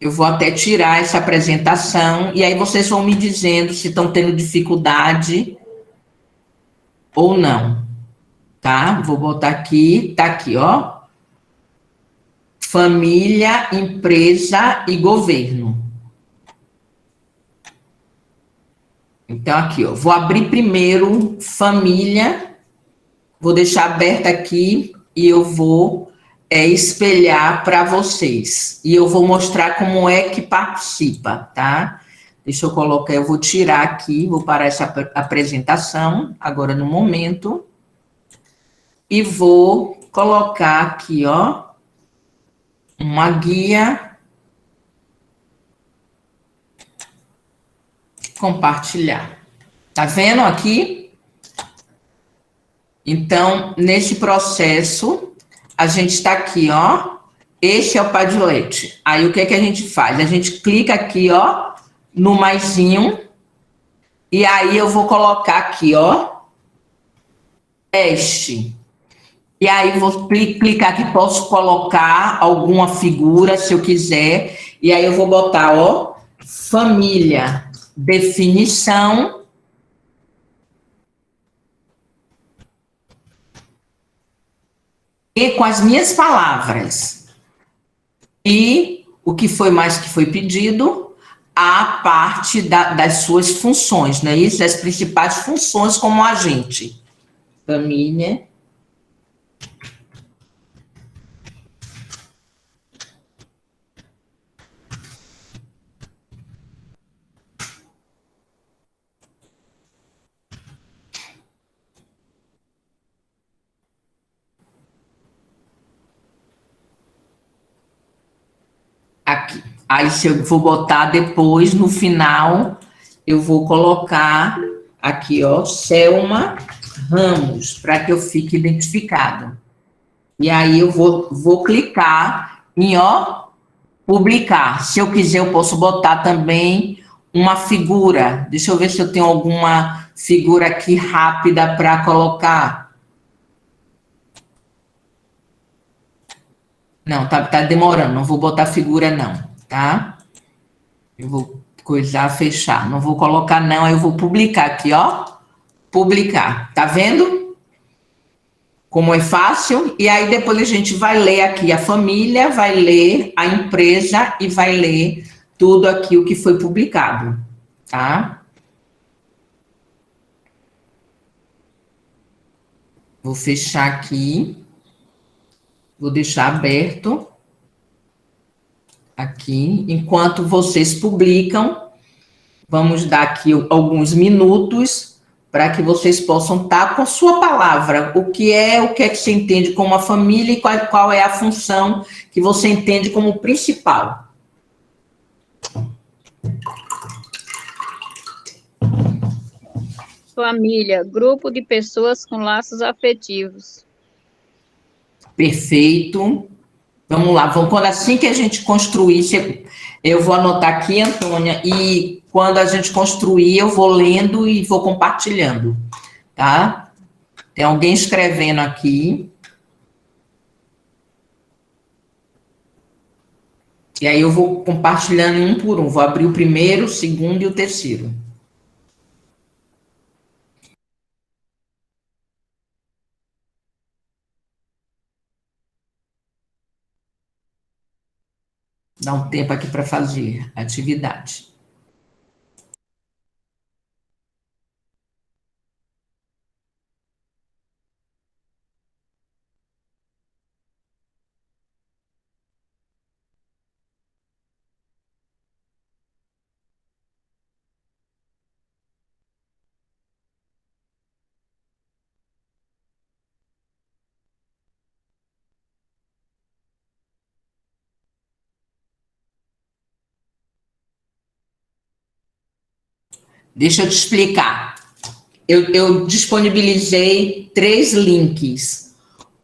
Eu vou até tirar essa apresentação e aí vocês vão me dizendo se estão tendo dificuldade ou não, tá? Vou botar aqui, tá aqui, ó. Família, empresa e governo. Então, aqui, ó, vou abrir primeiro família, vou deixar aberta aqui e eu vou espelhar para vocês. E eu vou mostrar como é que participa, tá? Deixa eu colocar, eu vou tirar aqui, vou parar essa apresentação, agora no momento, e vou colocar aqui, ó, uma guia, compartilhar. Tá vendo aqui? Então, nesse processo, a gente está aqui, ó. Este é o Padlet. Aí, o que é que a gente faz? A gente clica aqui, ó, no maisinho. E aí, eu vou colocar aqui, ó, teste. E aí, vou clicar aqui, posso colocar alguma figura, se eu quiser. E aí, eu vou botar, ó, família, definição. E com as minhas palavras. E o que foi mais que foi pedido, a parte das suas funções, não é isso? Das principais funções como agente. Família. Aqui. Aí, se eu vou botar depois, no final, eu vou colocar aqui, ó, Selma Ramos, para que eu fique identificado. E aí, eu vou clicar em, ó, publicar. Se eu quiser, eu posso botar também uma figura. Deixa eu ver se eu tenho alguma figura aqui rápida para colocar. Não, tá demorando, não vou botar figura não, tá? Eu vou coisar, fechar, não vou colocar não, aí eu vou publicar aqui, ó, publicar, tá vendo? Como é fácil, e aí depois a gente vai ler aqui a família, vai ler a empresa e vai ler tudo aqui o que foi publicado, tá? Vou fechar aqui. Vou deixar aberto aqui. Enquanto vocês publicam, vamos dar aqui alguns minutos para que vocês possam estar com a sua palavra. O que é que você entende como a família e qual é a função que você entende como principal. Família, grupo de pessoas com laços afetivos. Perfeito. Vamos lá, quando assim que a gente construir, eu vou anotar aqui, Antônia, e quando a gente construir, eu vou lendo e vou compartilhando, tá? Tem alguém escrevendo aqui. E aí eu vou compartilhando um por um, vou abrir o primeiro, o segundo e o terceiro. Dá um tempo aqui para fazer a atividade. Deixa eu te explicar. Eu disponibilizei 3 links.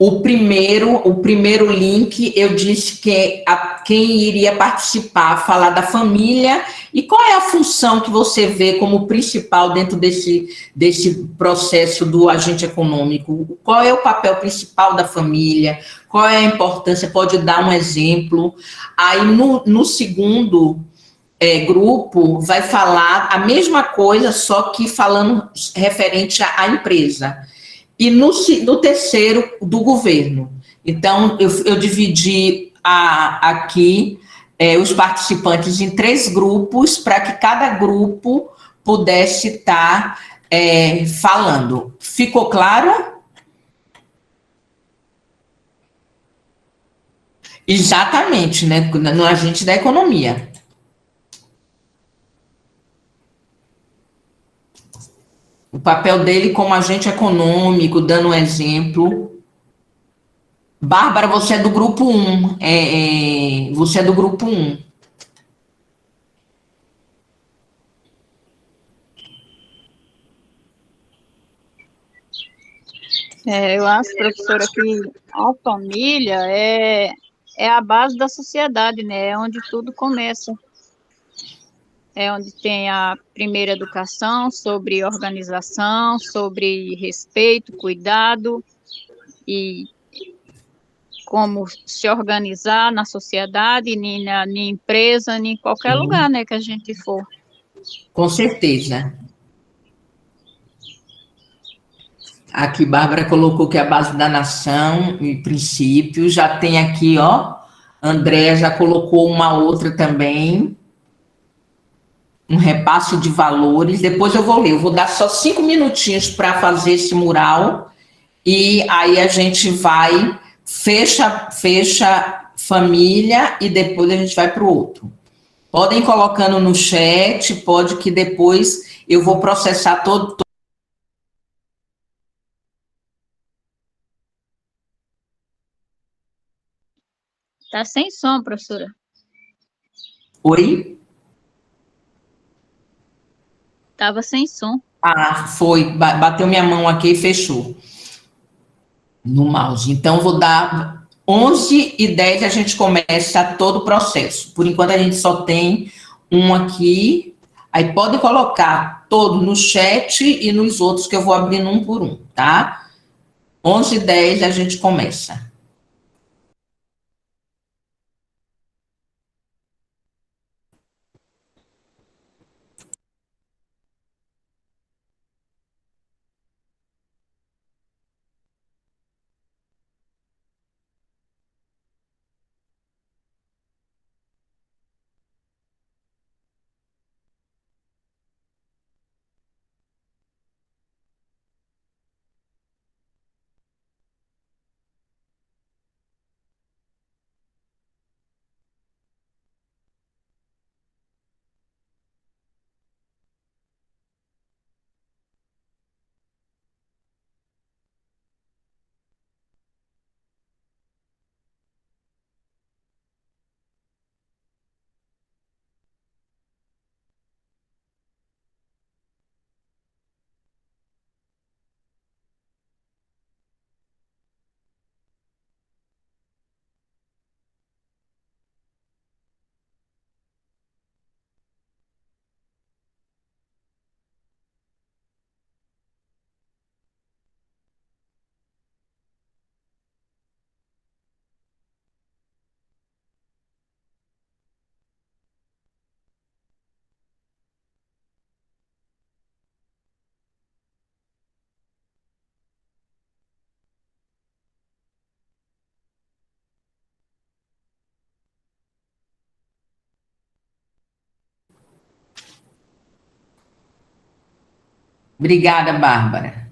o primeiro link, eu disse que quem iria participar, falar da família, e qual é a função que você vê como principal dentro desse processo do agente econômico? Qual é o papel principal da família? Qual é a importância? Pode dar um exemplo. Aí, no segundo grupo, vai falar a mesma coisa, só que falando referente à empresa. E no terceiro, do governo. Então, eu dividi aqui os participantes em 3 grupos, para que cada grupo pudesse estar falando. Ficou claro? Exatamente, né? No agente da economia. O papel dele como agente econômico, dando um exemplo. Bárbara, você é do grupo 1. Você é do grupo 1. Eu acho, professora, que a família é a base da sociedade, né? É onde tudo começa. É onde tem a primeira educação sobre organização, sobre respeito, cuidado e como se organizar na sociedade, nem na empresa, nem em qualquer Sim, lugar, né, que a gente for. com certeza. Aqui, Bárbara colocou que é a base da nação e princípios. Já tem aqui, ó. Andréa já colocou uma outra também. Um repasse de valores. Depois eu vou ler. Eu vou dar só 5 minutinhos para fazer esse mural. E aí a gente vai, fecha família e depois a gente vai para o outro. Podem ir colocando no chat, pode que depois eu vou processar todo. Tá sem som, professora. Oi? Tava sem som. Ah, foi. Bateu minha mão aqui e fechou no mouse. Então, vou dar 11h10, a gente começa todo o processo. Por enquanto, a gente só tem um aqui. Aí, pode colocar todo no chat e nos outros que eu vou abrindo um por um, tá? 11h10, a gente começa. Obrigada, Bárbara.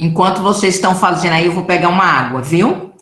Enquanto vocês estão fazendo aí, eu vou pegar uma água, viu?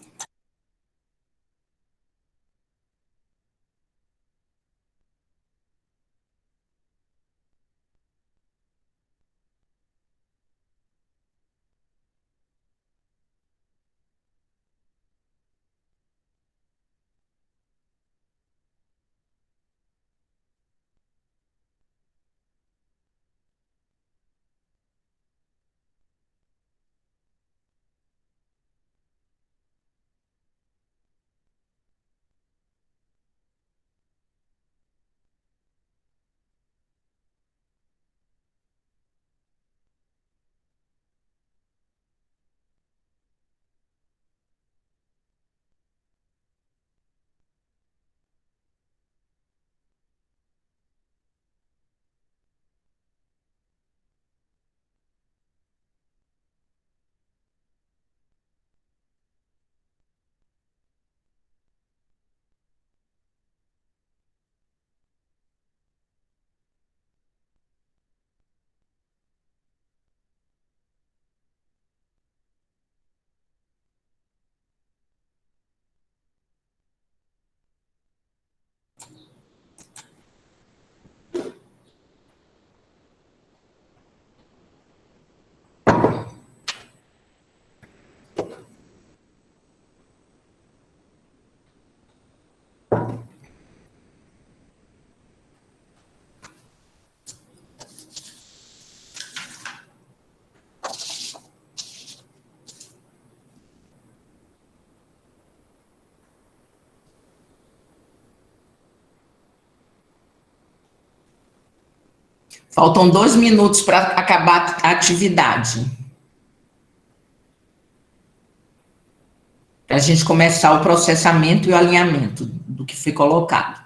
Faltam 2 minutos para acabar a atividade. Para a gente começar o processamento e o alinhamento do que foi colocado.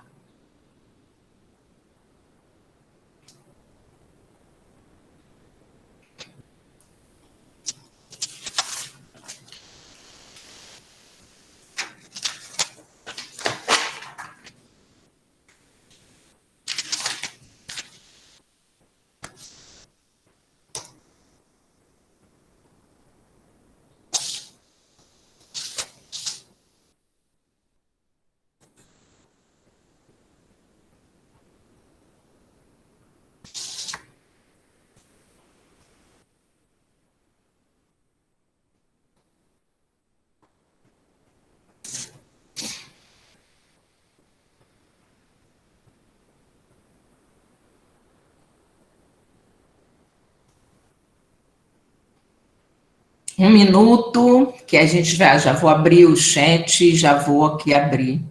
Um minuto, que a gente já vou abrir o chat, já vou aqui abrir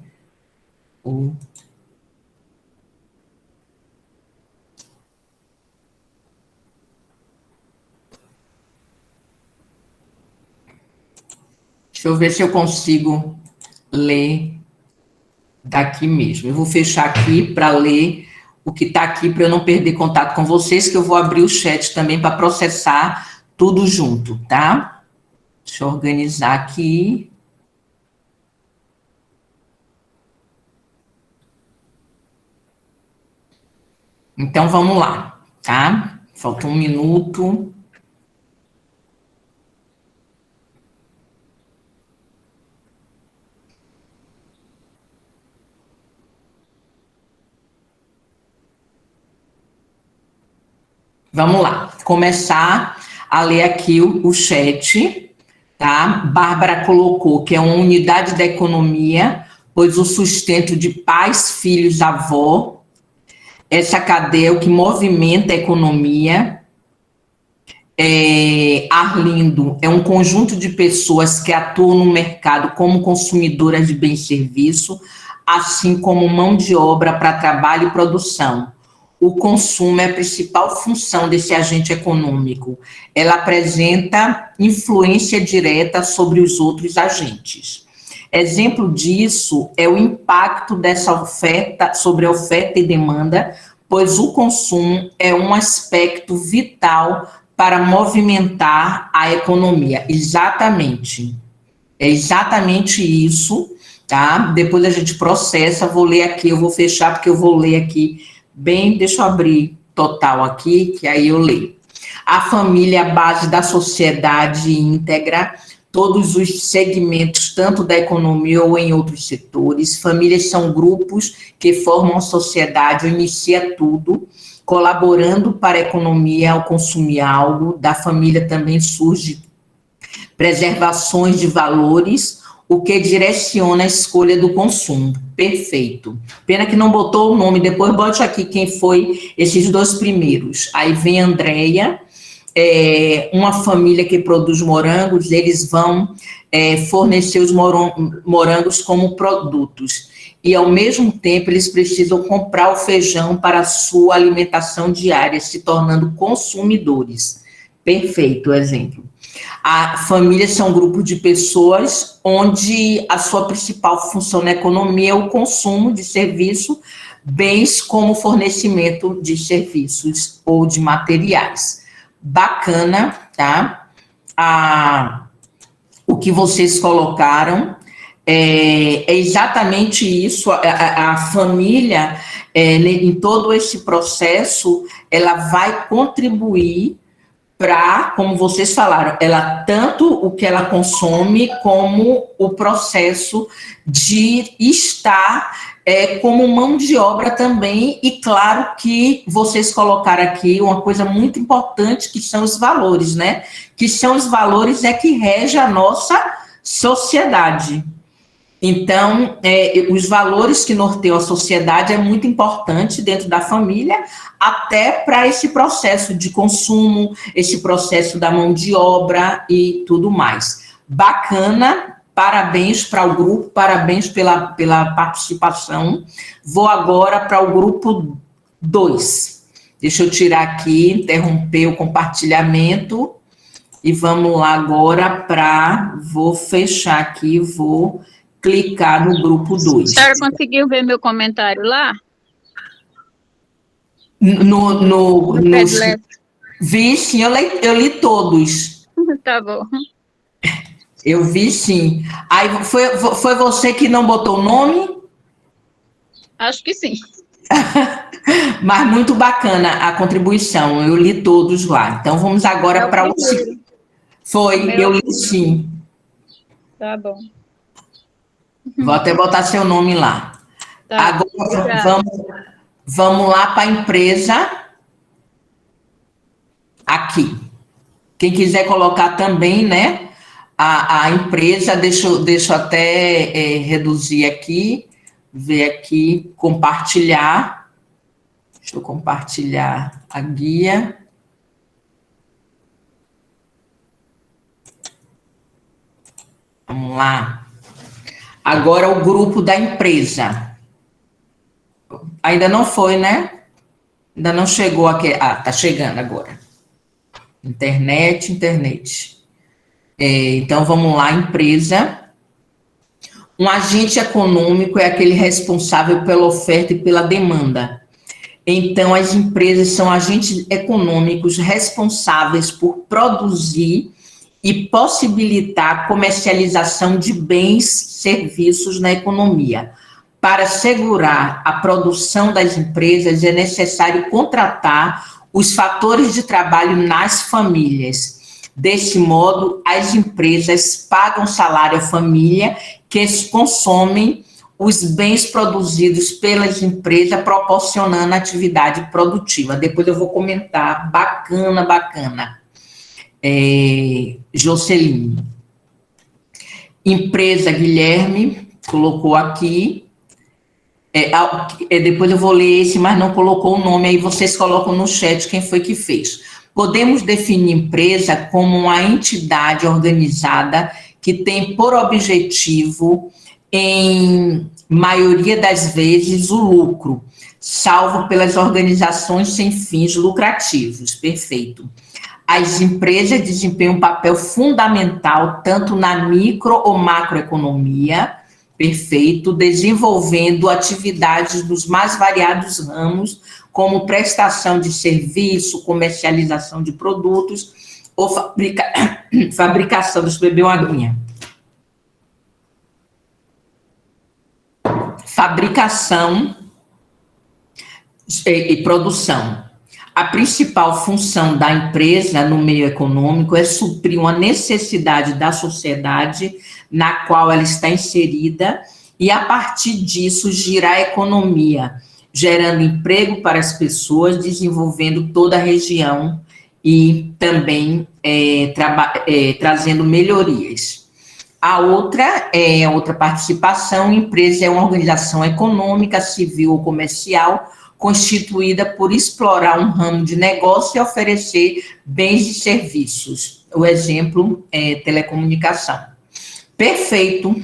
o... Deixa eu ver se eu consigo ler daqui mesmo. Eu vou fechar aqui para ler o que está aqui, para eu não perder contato com vocês, que eu vou abrir o chat também para processar tudo junto, tá? Deixa eu organizar aqui. Então, vamos lá, tá? Falta 1 minuto. Vamos lá, começar a ler aqui o chat, tá? Bárbara colocou que é uma unidade da economia, pois o sustento de pais, filhos, avó, essa cadeia é o que movimenta a economia. Arlindo, é um conjunto de pessoas que atuam no mercado como consumidoras de bens e serviço, assim como mão de obra para trabalho e produção. O consumo é a principal função desse agente econômico. Ela apresenta influência direta sobre os outros agentes. Exemplo disso é o impacto dessa oferta sobre a oferta e demanda, pois o consumo é um aspecto vital para movimentar a economia. Exatamente. É exatamente isso, tá? Depois a gente processa, vou ler aqui, eu vou fechar porque eu vou ler aqui bem, deixa eu abrir total aqui, que aí eu leio. A família é a base da sociedade íntegra, todos os segmentos, tanto da economia ou em outros setores. Famílias são grupos que formam a sociedade, inicia tudo, colaborando para a economia ao consumir algo. Da família também surge preservações de valores, o que direciona a escolha do consumo. Perfeito. Pena que não botou o nome, depois bote aqui quem foi esses 2 primeiros. Aí vem a Andréia, uma família que produz morangos, eles vão fornecer os morangos como produtos. E, ao mesmo tempo, eles precisam comprar o feijão para a sua alimentação diária, se tornando consumidores. Perfeito, exemplo. A família são um grupo de pessoas onde a sua principal função na economia é o consumo de serviço, bens como fornecimento de serviços ou de materiais. Bacana, tá? O que vocês colocaram é exatamente isso. A família, em todo esse processo, ela vai contribuir para, como vocês falaram, ela tanto o que ela consome como o processo de estar como mão de obra também. E claro que vocês colocaram aqui uma coisa muito importante, que são os valores, né? Que são os valores que regem a nossa sociedade. Então, os valores que norteiam a sociedade é muito importante dentro da família, até para esse processo de consumo, esse processo da mão de obra e tudo mais. Bacana, parabéns para o grupo, parabéns pela participação. Vou agora para o grupo 2. Deixa eu tirar aqui, interromper o compartilhamento, e vamos lá agora vou fechar aqui, vou clicar no grupo 2. A senhora conseguiu ver meu comentário lá? Vi, sim, eu li todos. Tá bom. Eu vi, sim. Aí foi você que não botou o nome? Acho que sim. Mas muito bacana a contribuição, eu li todos lá. Então, vamos agora para o... Eu li, sim. Tá bom. Vou até botar seu nome lá. Tá, agora, vamos lá para a empresa. Aqui. Quem quiser colocar também, né? A empresa, deixa eu até reduzir aqui, ver aqui, compartilhar. Deixa eu compartilhar a guia. Vamos lá. Agora o grupo da empresa. Ainda não foi, né? Ainda não chegou aqui. Tá chegando agora. Internet. Então, vamos lá, empresa. Um agente econômico é aquele responsável pela oferta e pela demanda. Então, as empresas são agentes econômicos responsáveis por produzir e possibilitar a comercialização de bens, serviços na economia. Para assegurar a produção das empresas, é necessário contratar os fatores de trabalho nas famílias. Desse modo, as empresas pagam salário à família, que consomem os bens produzidos pelas empresas, proporcionando atividade produtiva. Depois eu vou comentar. Bacana. Joceline. Empresa, Guilherme, colocou aqui. Depois eu vou ler esse, mas não colocou o nome, aí vocês colocam no chat quem foi que fez. Podemos definir empresa como uma entidade organizada que tem por objetivo, em maioria das vezes, o lucro, salvo pelas organizações sem fins lucrativos. Perfeito. As empresas desempenham um papel fundamental tanto na micro ou macroeconomia, perfeito, desenvolvendo atividades dos mais variados ramos, como prestação de serviço, comercialização de produtos ou fabricação. Deixa eu beber uma aguinha. Fabricação e produção. A principal função da empresa no meio econômico é suprir uma necessidade da sociedade na qual ela está inserida e, a partir disso, girar a economia, gerando emprego para as pessoas, desenvolvendo toda a região e também trazendo melhorias. A outra participação, empresa é uma organização econômica, civil ou comercial, constituída por explorar um ramo de negócio e oferecer bens e serviços. O exemplo é telecomunicação. Perfeito.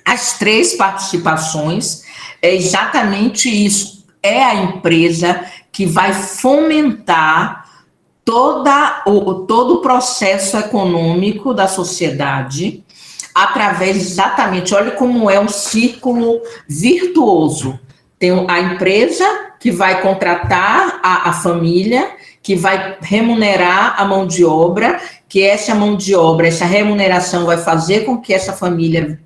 As 3 participações é exatamente isso. É a empresa que vai fomentar todo o processo econômico da sociedade através exatamente, olha como é um círculo virtuoso. Tem a empresa que vai contratar a família, que vai remunerar a mão de obra, que essa mão de obra, essa remuneração vai fazer com que essa família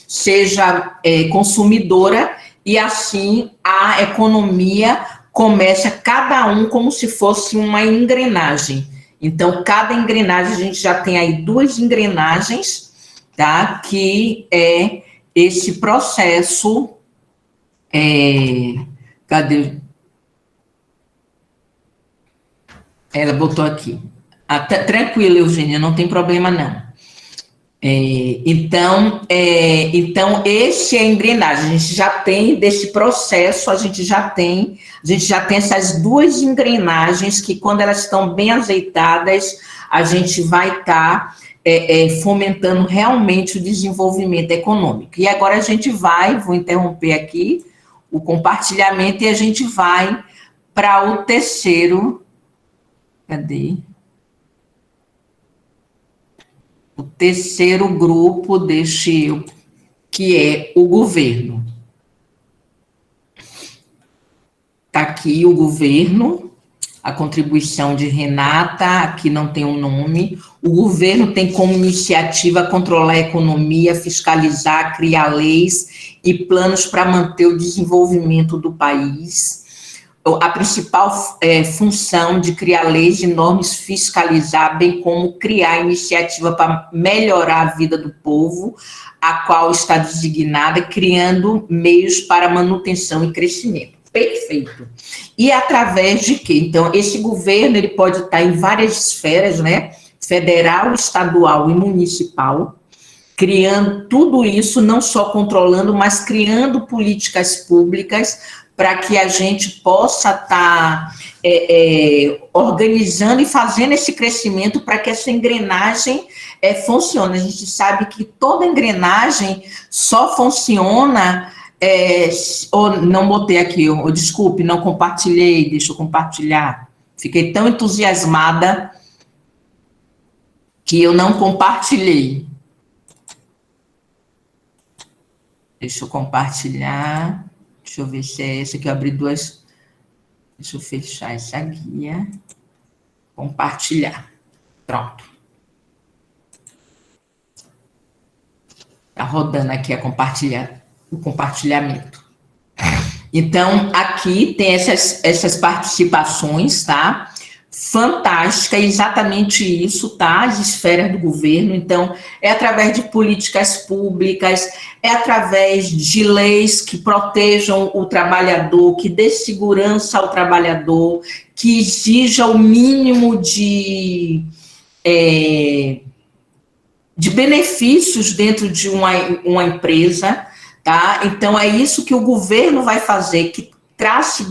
seja consumidora, e assim a economia começa, cada um como se fosse uma engrenagem. Então, cada engrenagem, a gente já tem aí 2 engrenagens, tá? Que é esse processo. Cadê? Ela botou aqui. Tranquilo, Eugênia, não tem problema, não. Então, esse é a engrenagem. A gente já tem desse processo, a gente já tem essas 2 engrenagens que, quando elas estão bem azeitadas, a gente vai estar fomentando realmente o desenvolvimento econômico. E agora a gente vou interromper aqui o compartilhamento e a gente vai para o terceiro. Cadê? O terceiro grupo que é o governo. Está aqui o governo, a contribuição de Renata, aqui não tem um nome. O governo tem como iniciativa controlar a economia, fiscalizar, criar leis e planos para manter o desenvolvimento do país. A principal função de criar leis e normas, fiscalizar, bem como criar iniciativa para melhorar a vida do povo, a qual está designada, criando meios para manutenção e crescimento. Perfeito. E através de quê? Então, esse governo ele pode estar em várias esferas, né? Federal, estadual e municipal, criando tudo isso, não só controlando, mas criando políticas públicas para que a gente possa estar organizando e fazendo esse crescimento para que essa engrenagem funcione. A gente sabe que toda engrenagem só funciona, não botei aqui, desculpe, não compartilhei, deixa eu compartilhar. Fiquei tão entusiasmada que eu não compartilhei. Deixa eu compartilhar. Deixa eu ver se é essa que eu abri 2. Deixa eu fechar essa guia. Compartilhar. Pronto. Está rodando aqui o compartilhamento. Então, aqui tem essas participações, tá? Fantástica, exatamente isso, tá? As esferas do governo. Então, é através de políticas públicas, é através de leis que protejam o trabalhador, que dê segurança ao trabalhador, que exija o mínimo de benefícios dentro de uma empresa, tá? Então, é isso que o governo vai fazer, que trace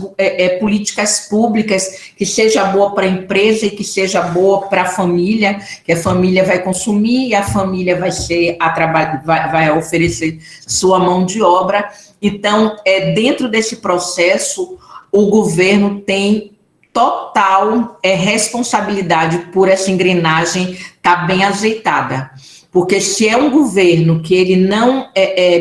políticas públicas que seja boa para a empresa e que seja boa para a família, que a família vai consumir e a família vai oferecer sua mão de obra. Então, dentro desse processo, o governo tem total responsabilidade por essa engrenagem estar bem azeitada. Porque se é um governo que ele não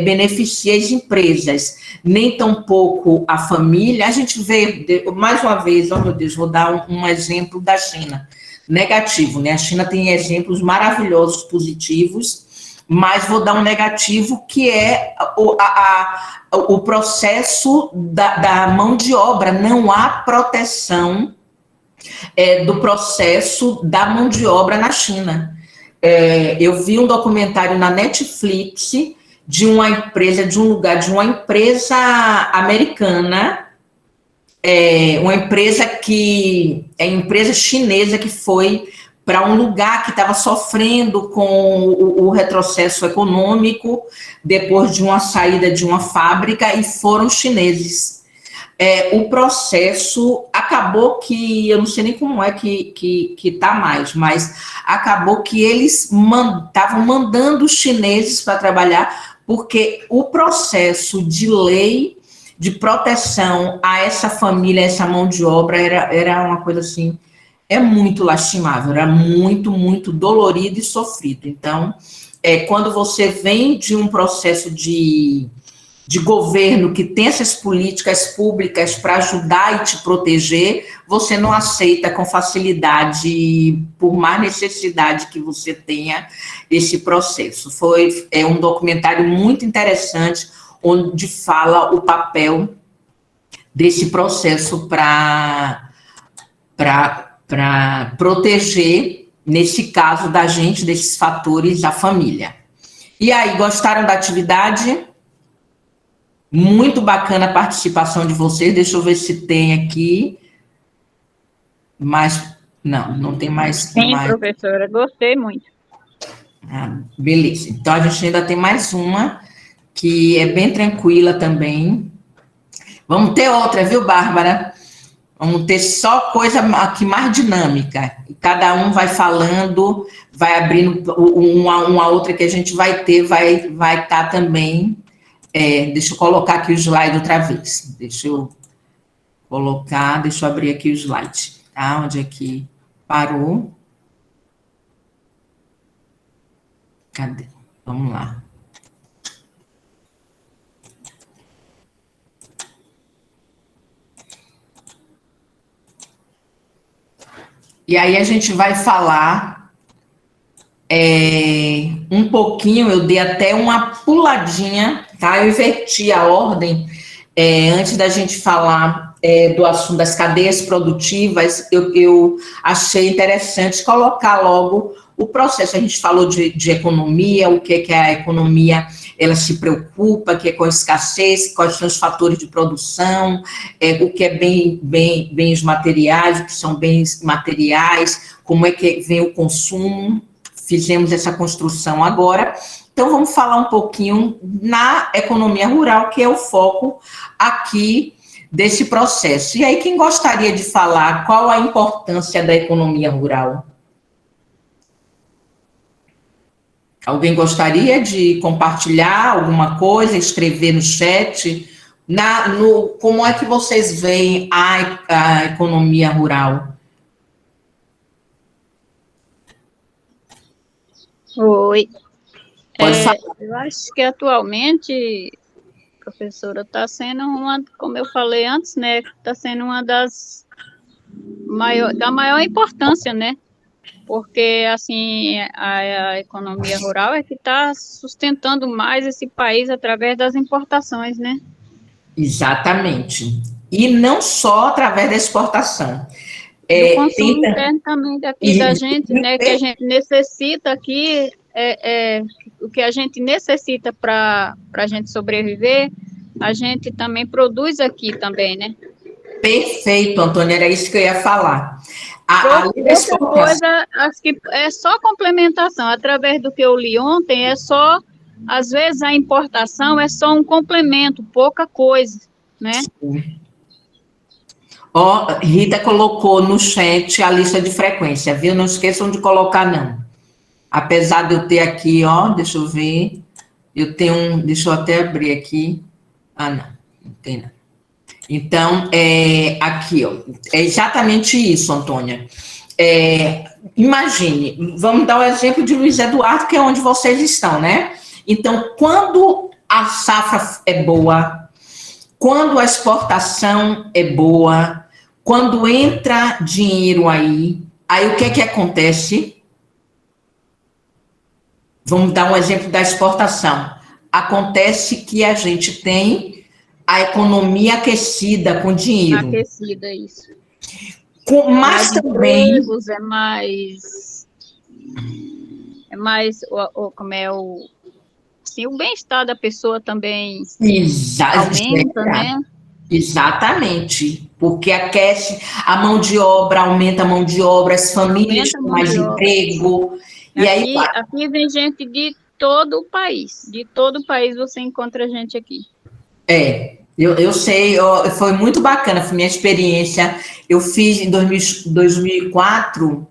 beneficia as empresas, nem tampouco a família, a gente vê, mais uma vez, oh meu Deus, vou dar um exemplo da China, negativo, né? A China tem exemplos maravilhosos, positivos, mas vou dar um negativo, que é o processo da mão de obra. Não há proteção do processo da mão de obra na China. Eu vi um documentário na Netflix de uma empresa, de uma empresa americana, uma empresa empresa chinesa que foi para um lugar que estava sofrendo com o retrocesso econômico depois de uma saída de uma fábrica, e foram chineses. O processo acabou que, eu não sei nem como é que está mais, mas acabou que eles estavam mandando os chineses para trabalhar, porque o processo de lei de proteção a essa família, a essa mão de obra, era uma coisa assim, muito lastimável, era muito, muito dolorido e sofrido. Então, quando você vem de um processo de governo que tem essas políticas públicas para ajudar e te proteger, você não aceita com facilidade, por mais necessidade que você tenha, esse processo. É um documentário muito interessante, onde fala o papel desse processo para proteger, nesse caso da gente, desses fatores, a família. E aí, gostaram da atividade? Muito bacana a participação de vocês. Deixa eu ver se tem aqui. Mas, não tem mais. Sim, professora, gostei muito. Beleza. Então, a gente ainda tem mais uma, que é bem tranquila também. Vamos ter outra, viu, Bárbara? Vamos ter só coisa aqui mais dinâmica. Cada um vai falando, vai abrindo uma outra que a gente vai ter, vai estar também. Deixa eu colocar aqui o slide outra vez. Deixa eu abrir aqui o slide, tá? Onde é que parou? Cadê? Vamos lá. E aí a gente vai falar um pouquinho, eu dei até uma puladinha, tá? Eu inverti a ordem, antes da gente falar do assunto das cadeias produtivas, eu achei interessante colocar logo o processo. A gente falou de economia, o que é a economia, ela se preocupa, que é com a escassez, quais são os fatores de produção, o que é bens materiais, o que são bens materiais, como é que vem o consumo. Fizemos essa construção agora. Então, vamos falar um pouquinho na economia rural, que é o foco aqui desse processo. E aí, quem gostaria de falar qual a importância da economia rural? Alguém gostaria de compartilhar alguma coisa, escrever no chat? Como é que vocês veem a economia rural? Oi. Pode falar. Eu acho que atualmente, professora, está sendo como eu falei antes, né? Está sendo uma da maior importância, né? Porque, assim, a economia rural é que está sustentando mais esse país através das importações, né? Exatamente. E não só através da exportação. Do consumo interno também daqui da gente, né? Que a gente necessita aqui, o que a gente necessita para a gente sobreviver, a gente também produz aqui também, né? Perfeito, Antônia, era isso que eu ia falar. Outra coisa, acho que é só complementação. Através do que eu li ontem, às vezes a importação é só um complemento, pouca coisa, né? Rita colocou no chat a lista de frequência, viu? Não esqueçam de colocar, não. Apesar de eu ter aqui, deixa eu ver. Deixa eu até abrir aqui. Não tem não. Então, aqui, é exatamente isso, Antônia. Imagine, vamos dar o exemplo de Luiz Eduardo, que é onde vocês estão, né? Então, quando a safra é boa, quando a exportação é boa, quando entra dinheiro aí o que acontece? Vamos dar um exemplo da exportação. Acontece que a gente tem a economia aquecida com dinheiro. Aquecida, isso. Mas também... empregos, como é assim, o bem-estar da pessoa também aumenta, né? Exatamente, porque aquece a mão de obra, aumenta a mão de obra, as famílias têm mais emprego. E aí, aqui vem gente de todo o país. De todo o país você encontra gente aqui. Eu sei, foi muito bacana, foi minha experiência. Eu fiz em 2004,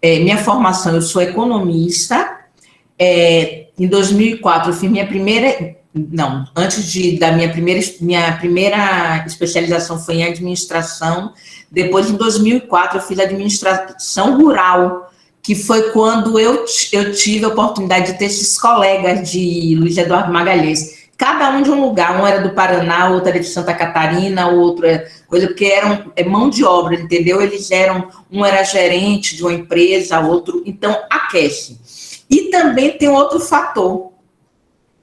minha formação, eu sou economista. Em 2004, eu fiz minha primeira... Não, da minha primeira especialização foi em administração. Depois, em 2004, eu fiz administração rural, que foi quando eu tive a oportunidade de ter esses colegas de Luiz Eduardo Magalhães, cada um de um lugar, um era do Paraná, outro era de Santa Catarina, outro coisa, porque eram mão de obra, entendeu? Um era gerente de uma empresa, outro, então aquece. E também tem outro fator,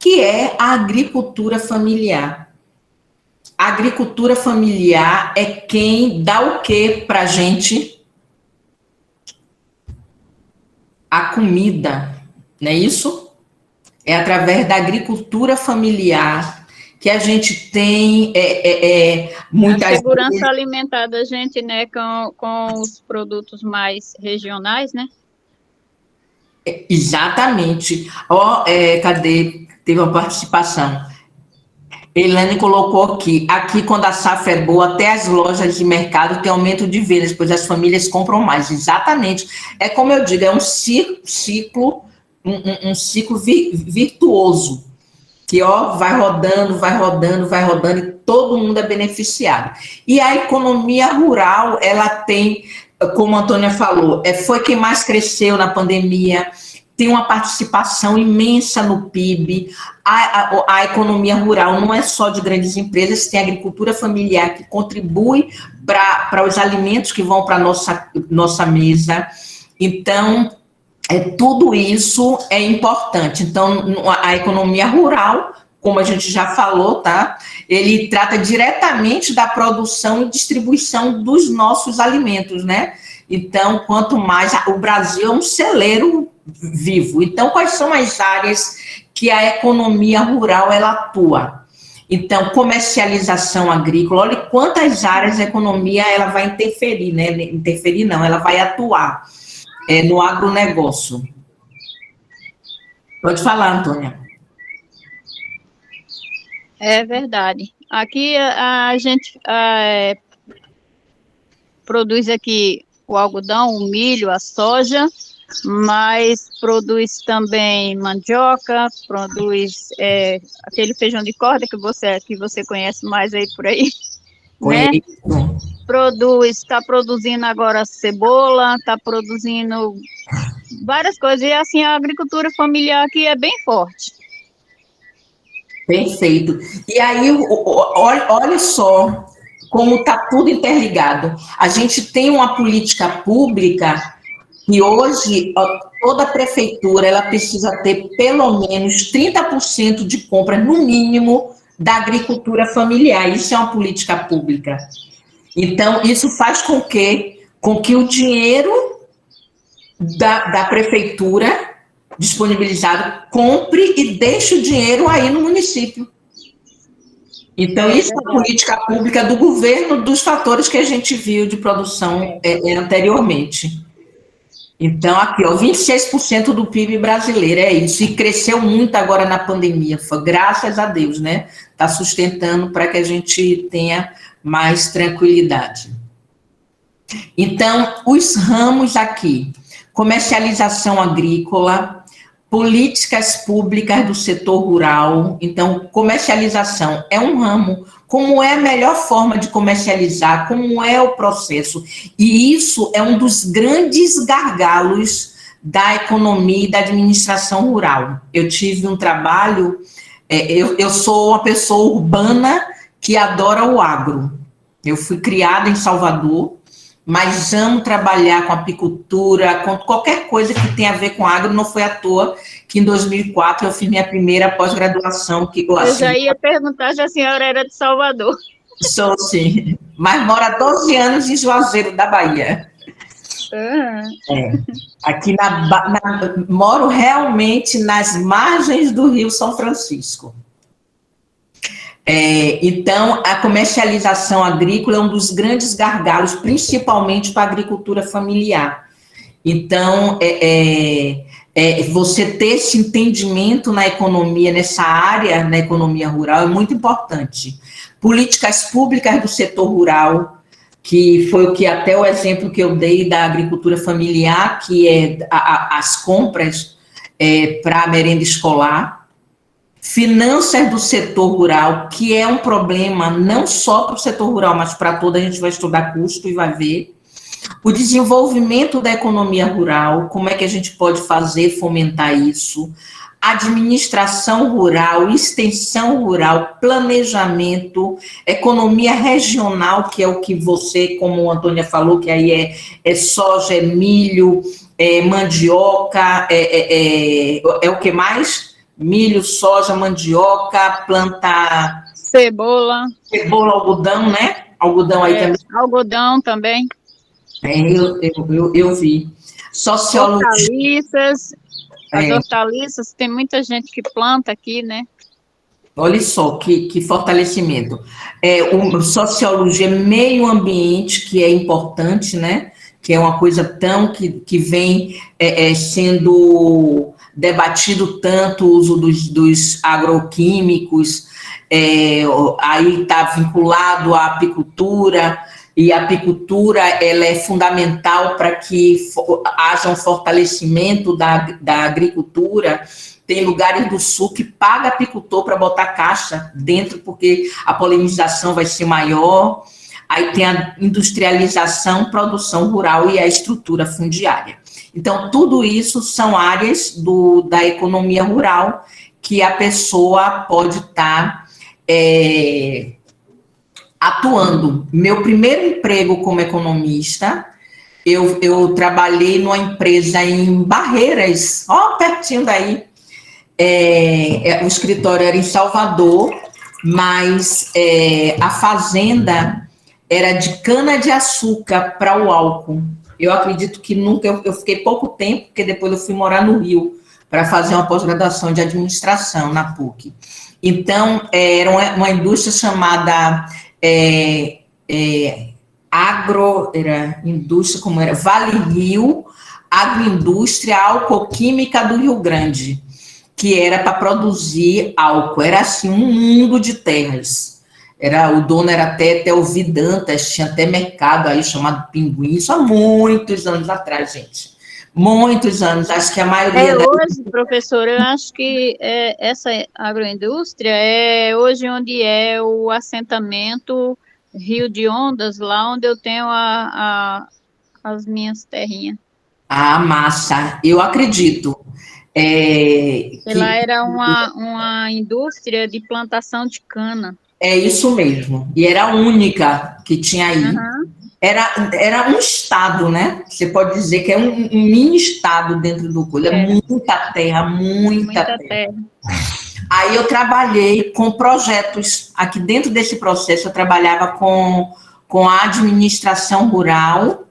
que é a agricultura familiar. A agricultura familiar é quem dá o quê para a gente? A comida, não é isso? É através da agricultura familiar que a gente tem muita segurança alimentar da gente, né, com os produtos mais regionais, né? Exatamente. Cadê? Teve uma participação. Elane colocou aqui quando a safra é boa, até as lojas de mercado têm aumento de vendas, pois as famílias compram mais. Exatamente. É como eu digo, é um ciclo virtuoso, que vai rodando, e todo mundo é beneficiado. E a economia rural, ela tem, como a Antônia falou, foi quem mais cresceu na pandemia, tem uma participação imensa no PIB. A economia rural não é só de grandes empresas, tem a agricultura familiar que contribui para os alimentos que vão para a nossa mesa. Então, tudo isso é importante. Então, a economia rural, como a gente já falou, tá? Ele trata diretamente da produção e distribuição dos nossos alimentos, né? Então, quanto mais... O Brasil é um celeiro vivo. Então, quais são as áreas que a economia rural ela atua? Então, comercialização agrícola, olha quantas áreas a economia ela vai interferir, né? Interferir não, ela vai atuar no agronegócio. Pode falar, Antônia. É verdade. Aqui a gente produz aqui o algodão, o milho, a soja, mas produz também mandioca, produz aquele feijão de corda que você conhece mais aí por aí, né? Está produzindo agora cebola, está produzindo várias coisas, e assim a agricultura familiar aqui é bem forte. Perfeito. E aí, olha só como está tudo interligado. A gente tem uma política pública e hoje toda prefeitura ela precisa ter pelo menos 30% de compra, no mínimo, da agricultura familiar. Isso é uma política pública. Então, isso faz com que o dinheiro da prefeitura disponibilizado compre e deixe o dinheiro aí no município. Então, isso é a política pública do governo, dos fatores que a gente viu de produção anteriormente. Então, aqui, 26% do PIB brasileiro, é isso. E cresceu muito agora na pandemia, foi graças a Deus, né? Está sustentando para que a gente tenha mais tranquilidade. Então, os ramos aqui, comercialização agrícola, políticas públicas do setor rural. Então, comercialização é um ramo. Como é a melhor forma de comercializar? Como é o processo? E isso é um dos grandes gargalos da economia e da administração rural. Eu tive um trabalho... eu sou uma pessoa urbana que adora o agro. Eu fui criada em Salvador, mas amo trabalhar com apicultura, com qualquer coisa que tenha a ver com agro. Não foi à toa que em 2004 eu fiz minha primeira pós-graduação. Eu já ia perguntar se a senhora era de Salvador. Sou sim, mas moro há 12 anos em Juazeiro da Bahia. É. Aqui moro realmente nas margens do Rio São Francisco. Então, a comercialização agrícola é um dos grandes gargalos, principalmente para a agricultura familiar. Então, você ter esse entendimento na economia, nessa área, na economia rural, é muito importante. Políticas públicas do setor rural, que foi até o exemplo que eu dei da agricultura familiar, que é as compras para a merenda escolar. Finanças do setor rural, que é um problema não só para o setor rural, mas para toda, a gente vai estudar custo e vai ver. O desenvolvimento da economia rural, como é que a gente pode fazer, fomentar isso. Administração rural, extensão rural, planejamento, economia regional, que é o que você, como a Antônia falou, que aí é soja, é milho, é mandioca, é o que mais? Milho, soja, mandioca, planta... Cebola, algodão, né? Algodão aí também. Algodão também. Eu vi. Sociologia. Hortaliças. As hortaliças, tem muita gente que planta aqui, né? Olha só, que fortalecimento. Sociologia, meio ambiente, que é importante, né? Que é uma coisa que vem sendo debatido tanto o uso dos agroquímicos, aí está vinculado à apicultura, e a apicultura ela é fundamental para que haja um fortalecimento da agricultura. Tem lugares do sul que paga apicultor para botar caixa dentro, porque a polinização vai ser maior. Aí tem a industrialização, produção rural e a estrutura fundiária. Então, tudo isso são áreas da economia rural que a pessoa pode estar atuando. Meu primeiro emprego como economista, eu trabalhei numa empresa em Barreiras, pertinho daí. O escritório era em Salvador, mas a fazenda era de cana-de-açúcar para o álcool. Eu acredito que nunca, eu fiquei pouco tempo, porque depois eu fui morar no Rio para fazer uma pós-graduação de administração na PUC. Então, era uma indústria chamada Vale Rio, Agroindústria Alcoquímica do Rio Grande, que era para produzir álcool. Era assim um mundo de terras. O dono era até o Vidantas, tinha até mercado aí chamado Pinguim, isso há muitos anos atrás, gente. Muitos anos, acho que a maioria... Hoje, professora, eu acho que essa agroindústria é hoje onde é o assentamento Rio de Ondas, lá onde eu tenho as minhas terrinhas. Massa, eu acredito. Lá era uma indústria de plantação de cana. É isso mesmo, e era a única que tinha aí. Uhum. Era um estado, né? Você pode dizer que é um mini estado dentro do coisa. É muita terra, muita terra. Aí eu trabalhei com projetos. Aqui dentro desse processo, eu trabalhava com a administração rural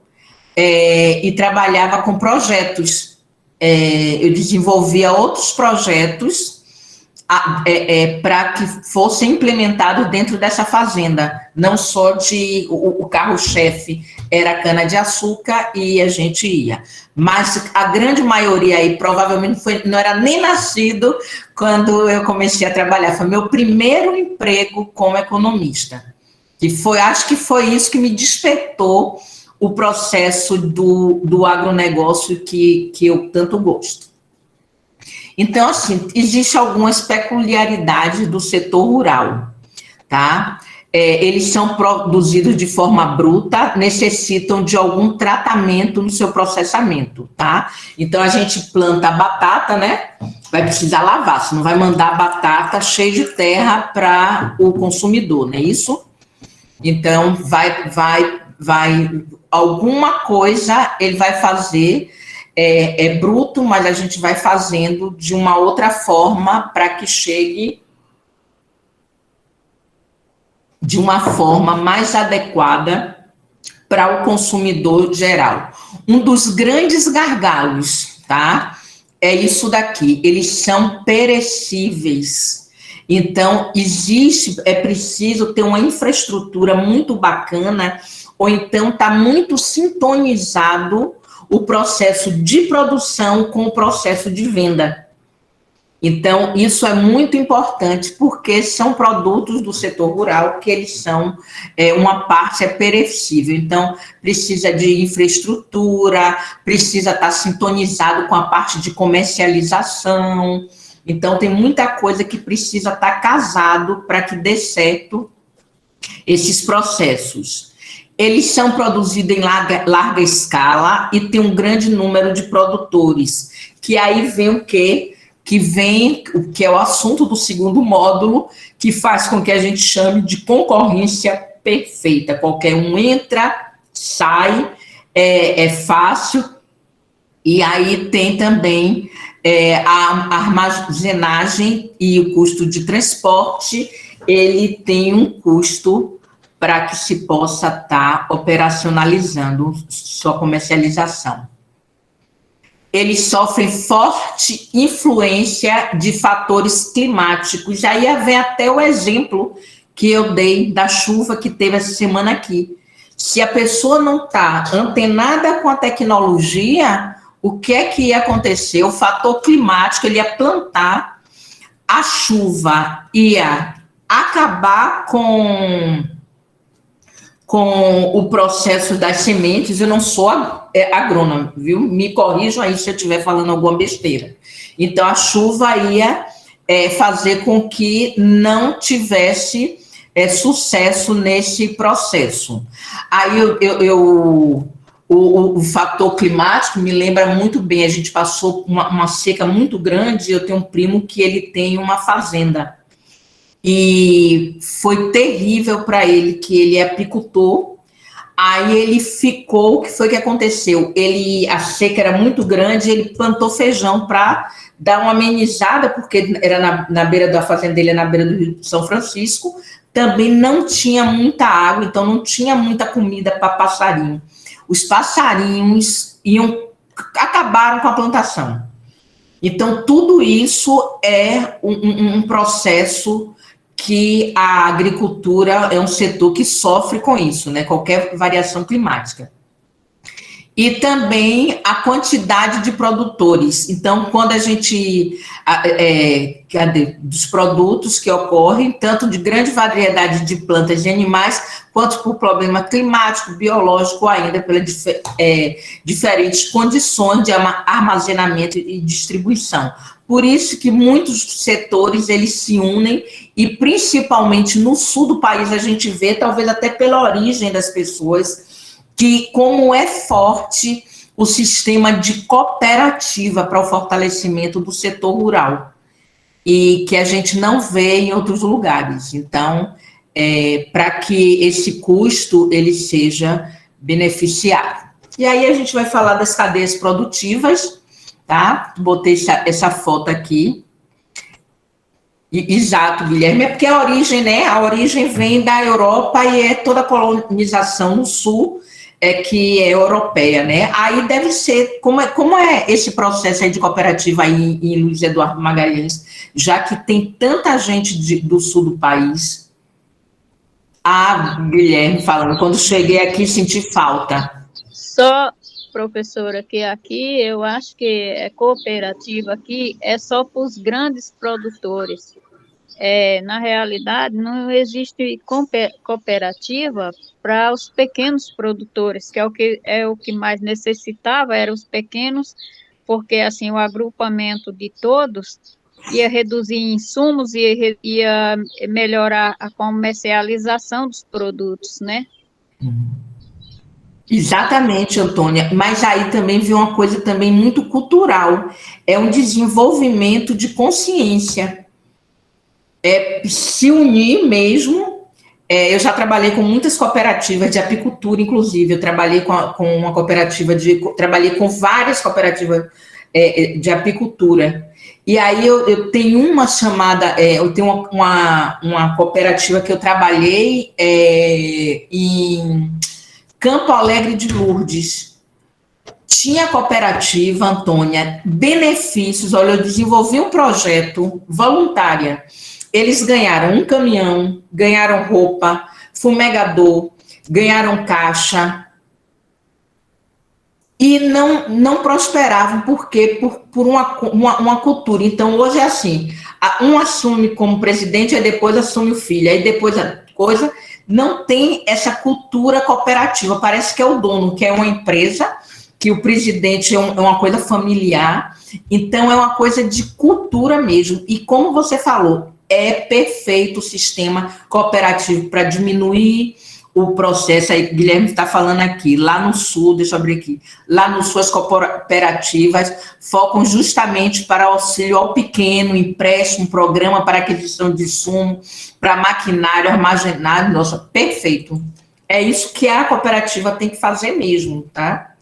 e trabalhava com projetos. Eu desenvolvia outros projetos para que fosse implementado dentro dessa fazenda, não só o carro-chefe era cana-de-açúcar e a gente ia, mas a grande maioria aí provavelmente não era nem nascido quando eu comecei a trabalhar, foi meu primeiro emprego como economista, acho que foi isso que me despertou o processo do agronegócio que eu tanto gosto. Então, assim, existem algumas peculiaridades do setor rural, tá? Eles são produzidos de forma bruta, necessitam de algum tratamento no seu processamento, tá? Então, a gente planta a batata, né? Vai precisar lavar, você não vai mandar a batata cheia de terra para o consumidor, não é isso? Então, alguma coisa ele vai fazer... É bruto, mas a gente vai fazendo de uma outra forma para que chegue de uma forma mais adequada para o consumidor geral. Um dos grandes gargalos, tá? É isso daqui, eles são perecíveis. Então, é preciso ter uma infraestrutura muito bacana, ou então está muito sintonizado o processo de produção com o processo de venda. Então, isso é muito importante, porque são produtos do setor rural que eles são, uma parte é perecível. Então, precisa de infraestrutura, precisa estar sintonizado com a parte de comercialização. Então, tem muita coisa que precisa estar casado para que dê certo esses processos. Eles são produzidos em larga escala e tem um grande número de produtores, que aí vem o quê? Que é o assunto do segundo módulo, que faz com que a gente chame de concorrência perfeita. Qualquer um entra, sai, é fácil, e aí tem também a armazenagem e o custo de transporte, ele tem um custo para que se possa estar operacionalizando sua comercialização. Eles sofrem forte influência de fatores climáticos. Aí vem até o exemplo que eu dei da chuva que teve essa semana aqui. Se a pessoa não está antenada com a tecnologia, o que é que ia acontecer? O fator climático, ele ia plantar, a chuva ia acabar com o processo das sementes. Eu não sou agrônoma, viu? Me corrijam aí se eu estiver falando alguma besteira. Então, a chuva ia fazer com que não tivesse sucesso nesse processo. Aí, o fator climático me lembra muito bem, a gente passou uma seca muito grande, eu tenho um primo que ele tem uma fazenda, e foi terrível para ele, que ele é apicultor. Aí ele ficou, o que foi que aconteceu? A seca era muito grande, ele plantou feijão para dar uma amenizada, porque era na beira da fazenda dele, na beira do Rio de São Francisco, também não tinha muita água, então não tinha muita comida para passarinho. Os passarinhos acabaram com a plantação. Então, tudo isso é um processo que a agricultura é um setor que sofre com isso, né? Qualquer variação climática. E também a quantidade de produtores. Então, quando a gente... dos produtos que ocorrem, tanto de grande variedade de plantas e animais, quanto por problema climático, biológico, ainda pelas diferentes condições de armazenamento e distribuição. Por isso que muitos setores, eles se unem, e principalmente no sul do país a gente vê, talvez até pela origem das pessoas, que como é forte o sistema de cooperativa para o fortalecimento do setor rural, e que a gente não vê em outros lugares. Então, para que esse custo ele seja beneficiado. E aí a gente vai falar das cadeias produtivas, tá? Botei essa foto aqui. Exato, Guilherme, é porque a origem, né? A origem vem da Europa e é toda a colonização no sul, que é europeia, né? Aí deve ser, como é esse processo aí de cooperativa aí em Luiz Eduardo Magalhães, já que tem tanta gente do sul do país. Guilherme falando, quando cheguei aqui senti falta. Só, professora, que aqui eu acho que cooperativa aqui é só para os grandes produtores. Na realidade, não existe cooperativa para os pequenos produtores, que é o que mais necessitava, eram os pequenos, porque assim o agrupamento de todos ia reduzir insumos e ia melhorar a comercialização dos produtos, né? Exatamente, Antônia, mas aí também vem uma coisa também muito cultural, é um desenvolvimento de consciência, se unir mesmo. Eu já trabalhei com muitas cooperativas de apicultura, inclusive, eu trabalhei com uma cooperativa trabalhei com várias cooperativas de apicultura, E aí eu tenho uma chamada, eu tenho uma cooperativa que eu trabalhei em Campo Alegre de Lourdes. Tinha cooperativa, Antônia, benefícios. Olha, eu desenvolvi um projeto voluntária. Eles ganharam um caminhão, ganharam roupa, fumegador, ganharam caixa. E não prosperavam, porque por uma cultura. Então, hoje é assim, um assume como presidente, aí depois assume o filho, aí depois a coisa, não tem essa cultura cooperativa, parece que é o dono, que é uma empresa, que o presidente é uma coisa familiar, então é uma coisa de cultura mesmo, e como você falou, é perfeito o sistema cooperativo para diminuir o processo. Aí Guilherme está falando aqui, lá no sul, deixa eu abrir aqui, lá no sul as cooperativas focam justamente para auxílio ao pequeno, empréstimo, programa para aquisição de insumo, para maquinário, armazenado, nossa, perfeito. É isso que a cooperativa tem que fazer mesmo, tá?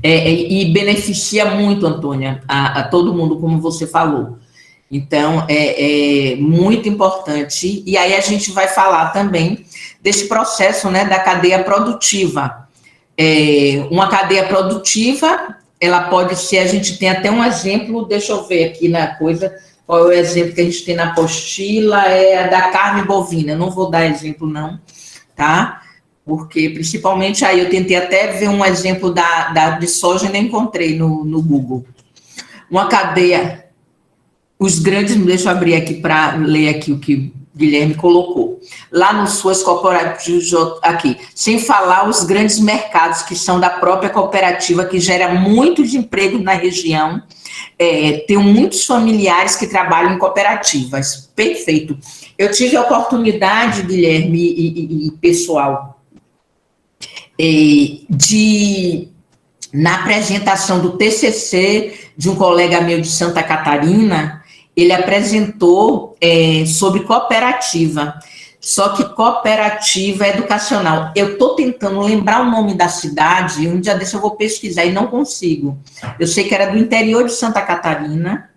E beneficia muito, Antônia, a todo mundo, como você falou. Então, é muito importante. E aí a gente vai falar também desse processo, né, da cadeia produtiva. Uma cadeia produtiva, ela pode ser, a gente tem até um exemplo, deixa eu ver aqui na coisa, qual é o exemplo que a gente tem na apostila, é a da carne bovina. Não vou dar exemplo não, tá? Porque, principalmente, aí eu tentei até ver um exemplo de soja e não encontrei no Google. Uma cadeia... Os grandes, deixa eu abrir aqui para ler aqui o que Guilherme colocou. Lá nos suas cooperativas, aqui, sem falar os grandes mercados que são da própria cooperativa, que gera muitos empregos na região, tenho muitos familiares que trabalham em cooperativas. Perfeito. Eu tive a oportunidade, Guilherme e pessoal, na apresentação do TCC de um colega meu de Santa Catarina, ele apresentou sobre cooperativa, só que cooperativa educacional. Eu estou tentando lembrar o nome da cidade, um dia desse eu vou pesquisar e não consigo. Eu sei que era do interior de Santa Catarina,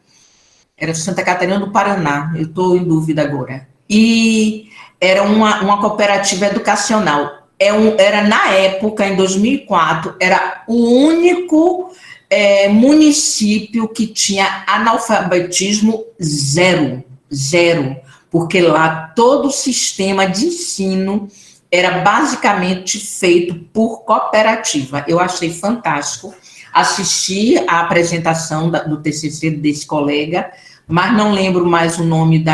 era de Santa Catarina do Paraná, eu estou em dúvida agora. E era uma cooperativa educacional. Era, na época, em 2004, era o único... município que tinha analfabetismo zero, porque lá todo o sistema de ensino era basicamente feito por cooperativa. Eu achei fantástico, assisti a apresentação do TCC desse colega, mas não lembro mais o nome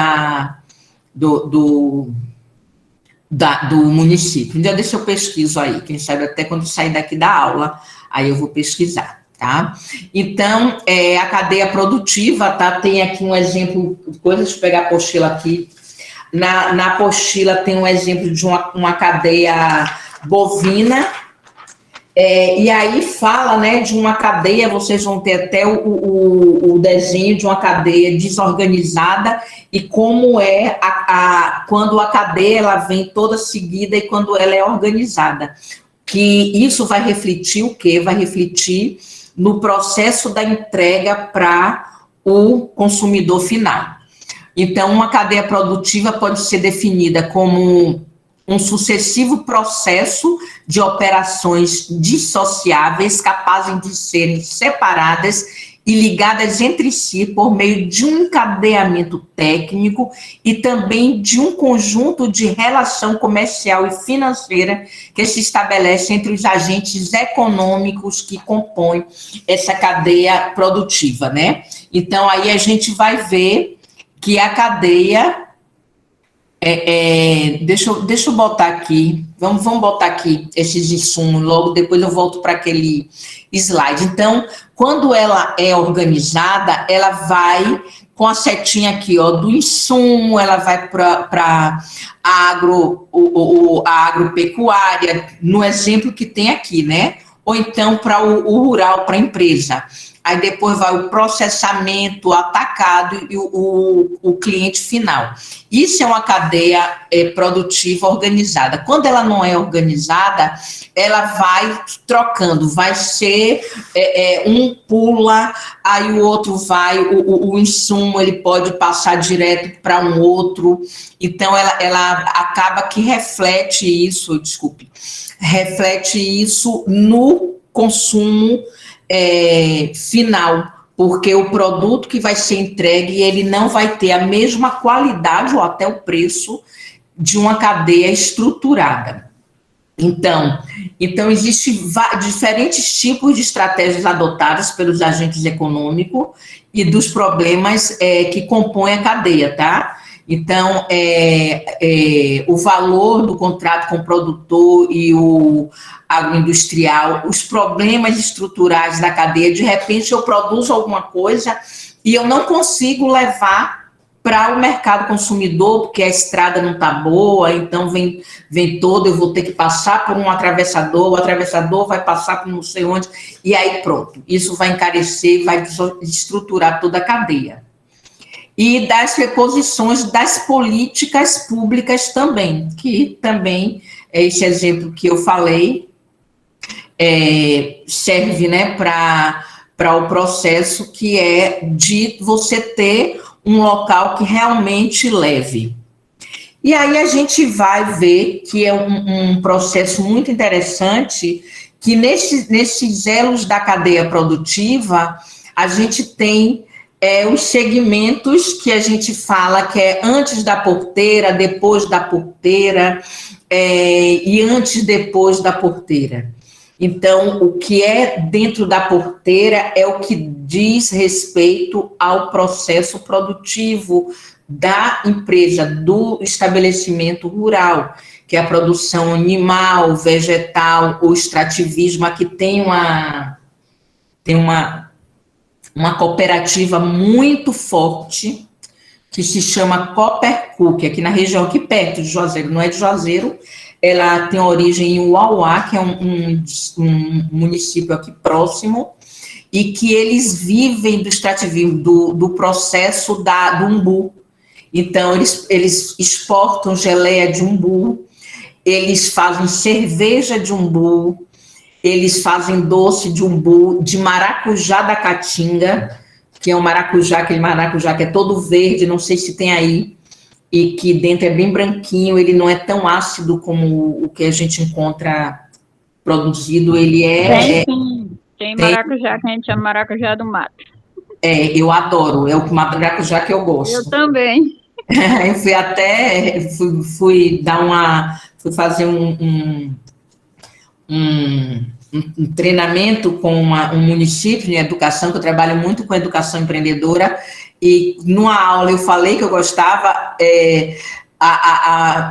do município. Um dia deixa eu pesquiso aí, quem sabe até quando sair daqui da aula, aí eu vou pesquisar. Tá? Então, a cadeia produtiva, tá? Tem aqui um exemplo, deixa eu pegar a apostila aqui. Na apostila tem um exemplo de uma cadeia bovina, e aí fala, né, de uma cadeia, vocês vão ter até o desenho de uma cadeia desorganizada e como quando a cadeia ela vem toda seguida e quando ela é organizada. Que isso vai refletir o quê? Vai refletir no processo da entrega para o consumidor final. Então, uma cadeia produtiva pode ser definida como um sucessivo processo de operações dissociáveis capazes de serem separadas e ligadas entre si por meio de um encadeamento técnico e também de um conjunto de relação comercial e financeira que se estabelece entre os agentes econômicos que compõem essa cadeia produtiva, né? Então, aí a gente vai ver que a cadeia... deixa eu botar aqui, vamos botar aqui esses insumos, logo depois eu volto para aquele slide. Então, quando ela é organizada, ela vai com a setinha aqui, ó, do insumo, ela vai para a agropecuária, no exemplo que tem aqui, né? Ou então para o rural, para a empresa. aí depois vai o processamento, o atacado e o cliente final. Isso é uma cadeia produtiva organizada. Quando ela não é organizada, ela vai trocando, vai ser um pula, aí o outro vai, o insumo ele pode passar direto para um outro, então ela acaba que reflete isso no consumo final, porque o produto que vai ser entregue, ele não vai ter a mesma qualidade ou até o preço de uma cadeia estruturada. Então existem diferentes tipos de estratégias adotadas pelos agentes econômicos e dos problemas que compõem a cadeia, tá? Então, o valor do contrato com o produtor e o agroindustrial, os problemas estruturais da cadeia, de repente eu produzo alguma coisa e eu não consigo levar para o mercado consumidor, porque a estrada não está boa, então vem todo, eu vou ter que passar por um atravessador, o atravessador vai passar por não sei onde, e aí pronto, isso vai encarecer, vai estruturar toda a cadeia. E das reposições das políticas públicas também, que também, esse exemplo que eu falei, serve, né, para o processo que é de você ter um local que realmente leve. E aí a gente vai ver que é um processo muito interessante, que nesses elos da cadeia produtiva, a gente tem os segmentos que a gente fala que é antes da porteira, depois da porteira e antes depois da porteira. Então, o que é dentro da porteira é o que diz respeito ao processo produtivo da empresa, do estabelecimento rural, que é a produção animal, vegetal, o extrativismo. Aqui tem uma cooperativa muito forte, que se chama Coopercook, aqui na região, aqui perto de Juazeiro, não é de Juazeiro, ela tem origem em Uauá, que é um município aqui próximo, e que eles vivem do extrativismo, do processo do umbu. Então, eles exportam geleia de umbu, eles fazem cerveja de umbu, eles fazem doce de umbu, de maracujá da caatinga, que é um maracujá, aquele maracujá que é todo verde, não sei se tem aí, e que dentro é bem branquinho, ele não é tão ácido como o que a gente encontra produzido, ele Tem maracujá que a gente chama maracujá do mato. Eu adoro, é o maracujá que eu gosto. Eu também. Eu fui fazer um treinamento com um município de educação, que eu trabalho muito com educação empreendedora, e numa aula eu falei que eu gostava,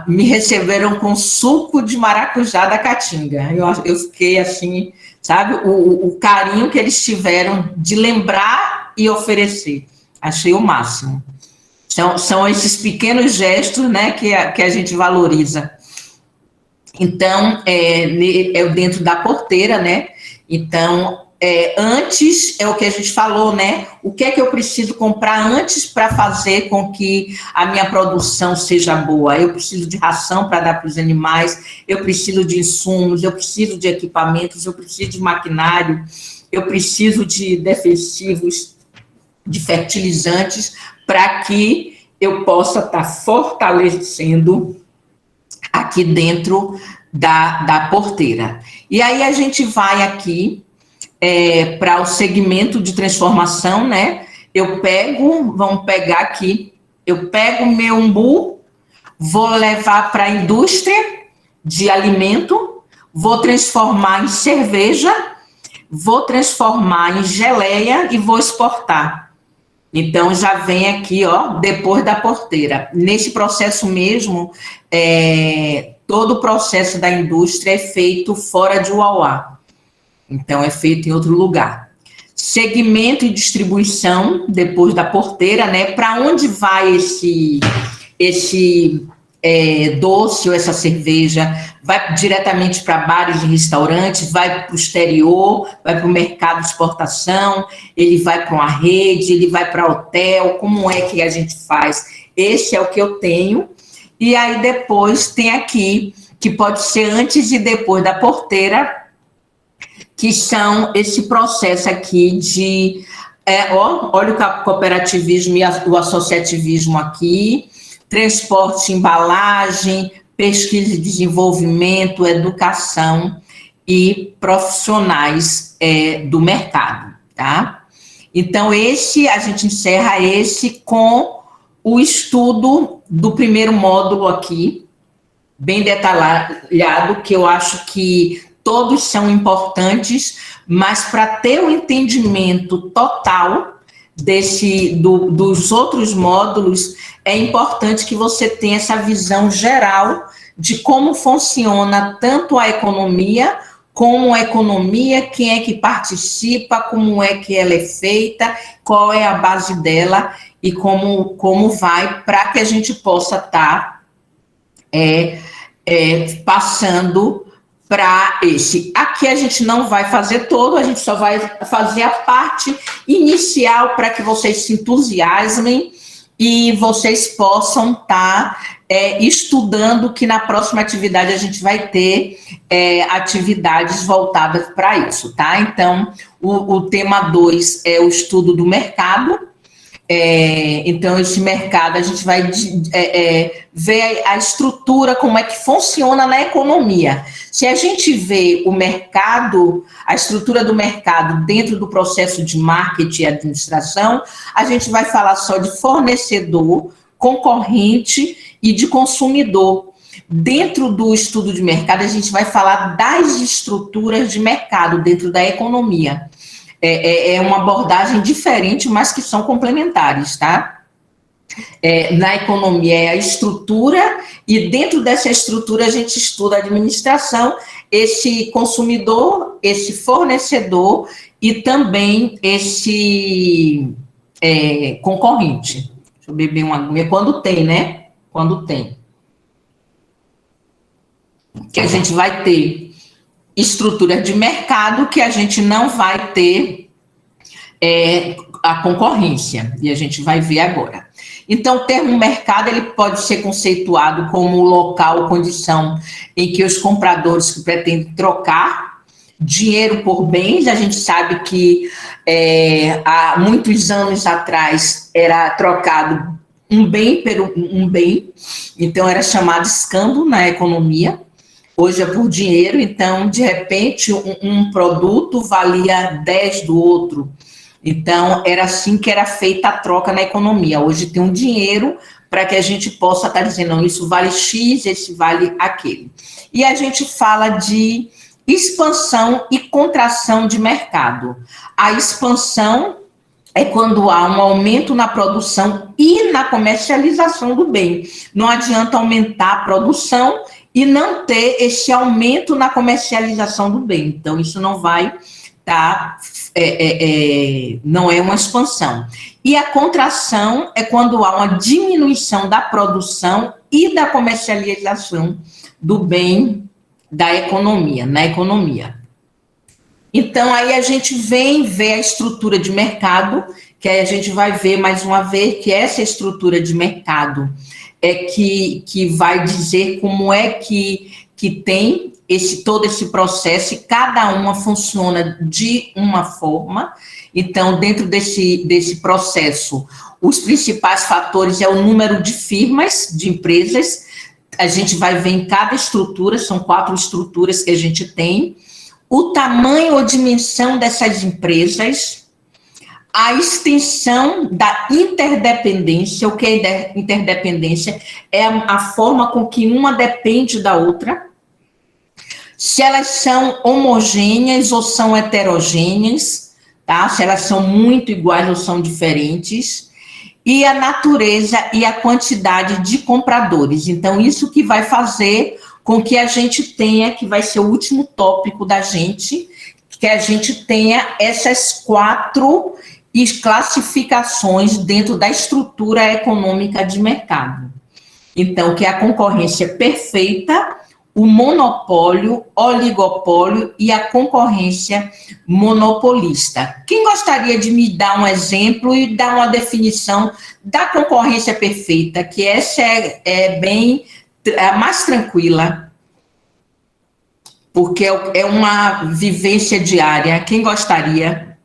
me receberam com suco de maracujá da caatinga. Eu fiquei assim, sabe, o carinho que eles tiveram de lembrar e oferecer. Achei o máximo. São esses pequenos gestos, né, que a gente valoriza. Então, dentro da porteira, né? Então, antes é o que a gente falou, né? O que é que eu preciso comprar antes para fazer com que a minha produção seja boa? Eu preciso de ração para dar para os animais, eu preciso de insumos, eu preciso de equipamentos, eu preciso de maquinário, eu preciso de defensivos, de fertilizantes, para que eu possa estar fortalecendo aqui dentro da porteira. E aí a gente vai aqui para o segmento de transformação, né? Vamos pegar aqui, eu pego o meu umbu, vou levar para a indústria de alimento, vou transformar em cerveja, vou transformar em geleia e vou exportar. Então, já vem aqui, ó, depois da porteira. Nesse processo mesmo, todo o processo da indústria é feito fora de Uauá. Então, é feito em outro lugar. Segmento e distribuição, depois da porteira, né? Para onde vai esse doce ou essa cerveja vai diretamente para bares e restaurantes, vai para o exterior, vai para o mercado de exportação, ele vai para uma rede, ele vai para hotel, como é que a gente faz? Esse é o que eu tenho. E aí depois tem aqui, que pode ser antes e depois da porteira, que são esse processo aqui de... olha o cooperativismo e o associativismo aqui, transporte, embalagem, pesquisa e desenvolvimento, educação e profissionais do mercado, tá? Então, a gente encerra esse com o estudo do primeiro módulo aqui, bem detalhado, que eu acho que todos são importantes, mas para ter o entendimento total dos outros módulos, é importante que você tenha essa visão geral de como funciona tanto a economia, como a economia, quem é que participa, como é que ela é feita, qual é a base dela e como vai, para que a gente possa estar passando para esse. Aqui a gente não vai fazer todo, a gente só vai fazer a parte inicial para que vocês se entusiasmem e vocês possam estar estudando, que na próxima atividade a gente vai ter atividades voltadas para isso, tá? Então, o tema 2 é o estudo do mercado. Então, esse mercado, a gente vai ver a estrutura, como é que funciona na economia. Se a gente vê o mercado, a estrutura do mercado dentro do processo de marketing e administração, a gente vai falar só de fornecedor, concorrente e de consumidor. Dentro do estudo de mercado, a gente vai falar das estruturas de mercado dentro da economia. É uma abordagem diferente, mas que são complementares, tá? Na economia é a estrutura, e dentro dessa estrutura a gente estuda a administração, esse consumidor, esse fornecedor e também esse concorrente. Deixa eu beber uma aguinha, quando tem, né? Quando tem. Que a gente vai ter estrutura de mercado, que a gente não vai ter a concorrência, e a gente vai ver agora. Então, o termo mercado, ele pode ser conceituado como local ou condição em que os compradores que pretendem trocar dinheiro por bens. A gente sabe que há muitos anos atrás era trocado um bem por um bem, então era chamado escambo na economia. Hoje é por dinheiro, então, de repente, um produto valia 10 do outro. Então, era assim que era feita a troca na economia. Hoje tem um dinheiro para que a gente possa estar dizendo, não, isso vale X, esse vale aquele. E a gente fala de expansão e contração de mercado. A expansão é quando há um aumento na produção e na comercialização do bem. Não adianta aumentar a produção e não ter esse aumento na comercialização do bem. Então, isso não vai estar, não é uma expansão. E a contração é quando há uma diminuição da produção e da comercialização do bem da economia, na economia. Então, aí a gente vem ver a estrutura de mercado, que aí a gente vai ver mais uma vez que essa estrutura de mercado que vai dizer como é que tem todo esse processo, e cada uma funciona de uma forma. Então, dentro desse processo, os principais fatores é o número de firmas, de empresas. A gente vai ver em cada estrutura, são 4 estruturas que a gente tem, o tamanho ou dimensão dessas empresas, a extensão da interdependência. O que é interdependência? É a forma com que uma depende da outra, se elas são homogêneas ou são heterogêneas, tá? Se elas são muito iguais ou são diferentes, e a natureza e a quantidade de compradores. Então, isso que vai fazer com que a gente tenha, que vai ser o último tópico da gente, que a gente tenha essas 4 classificações dentro da estrutura econômica de mercado. Então, que é a concorrência perfeita, o monopólio, oligopólio e a concorrência monopolista. Quem gostaria de me dar um exemplo e dar uma definição da concorrência perfeita, que essa é bem mais tranquila, porque é uma vivência diária. Quem gostaria?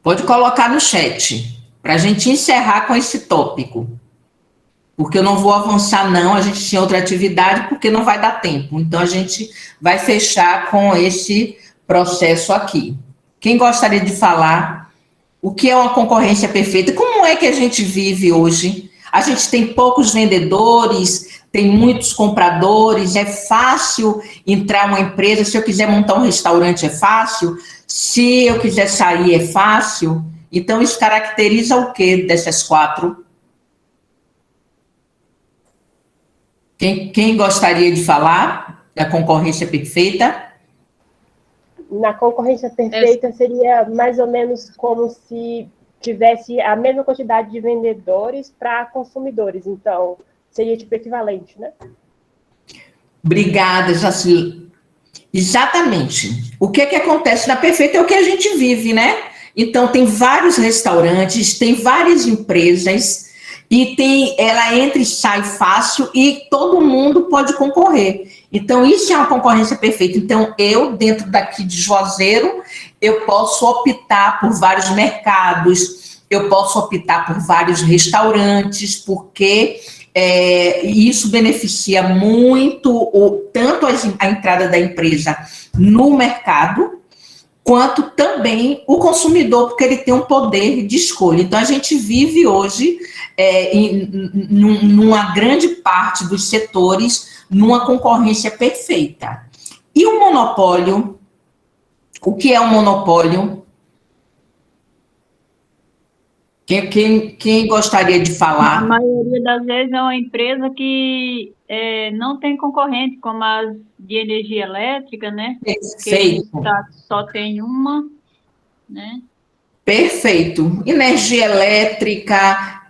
Pode colocar no chat, para a gente encerrar com esse tópico. Porque eu não vou avançar, não, a gente tinha outra atividade, porque não vai dar tempo. Então, a gente vai fechar com esse processo aqui. Quem gostaria de falar o que é uma concorrência perfeita? Como é que a gente vive hoje? A gente tem poucos vendedores, tem muitos compradores, é fácil entrar uma empresa, se eu quiser montar um restaurante é fácil, se eu quiser sair é fácil. Então, isso caracteriza o quê dessas 4? Quem gostaria de falar da concorrência perfeita? Na concorrência perfeita seria mais ou menos como se tivesse a mesma quantidade de vendedores para consumidores. Então, seria tipo equivalente, né? Obrigada, Jacilene. Exatamente. O que acontece na perfeita é o que a gente vive, né? Então, tem vários restaurantes, tem várias empresas, e ela entra e sai fácil e todo mundo pode concorrer. Então, isso é uma concorrência perfeita. Então, eu, dentro daqui de Juazeiro, eu posso optar por vários mercados, eu posso optar por vários restaurantes, porque isso beneficia muito tanto a entrada da empresa no mercado, quanto também o consumidor, porque ele tem um poder de escolha. Então, a gente vive hoje, numa grande parte dos setores, numa concorrência perfeita. E o monopólio? O que é um monopólio? Quem gostaria de falar? A maioria das vezes é uma empresa que não tem concorrente, como as de energia elétrica, né? Perfeito. Porque só tem uma, né? Perfeito. Energia elétrica,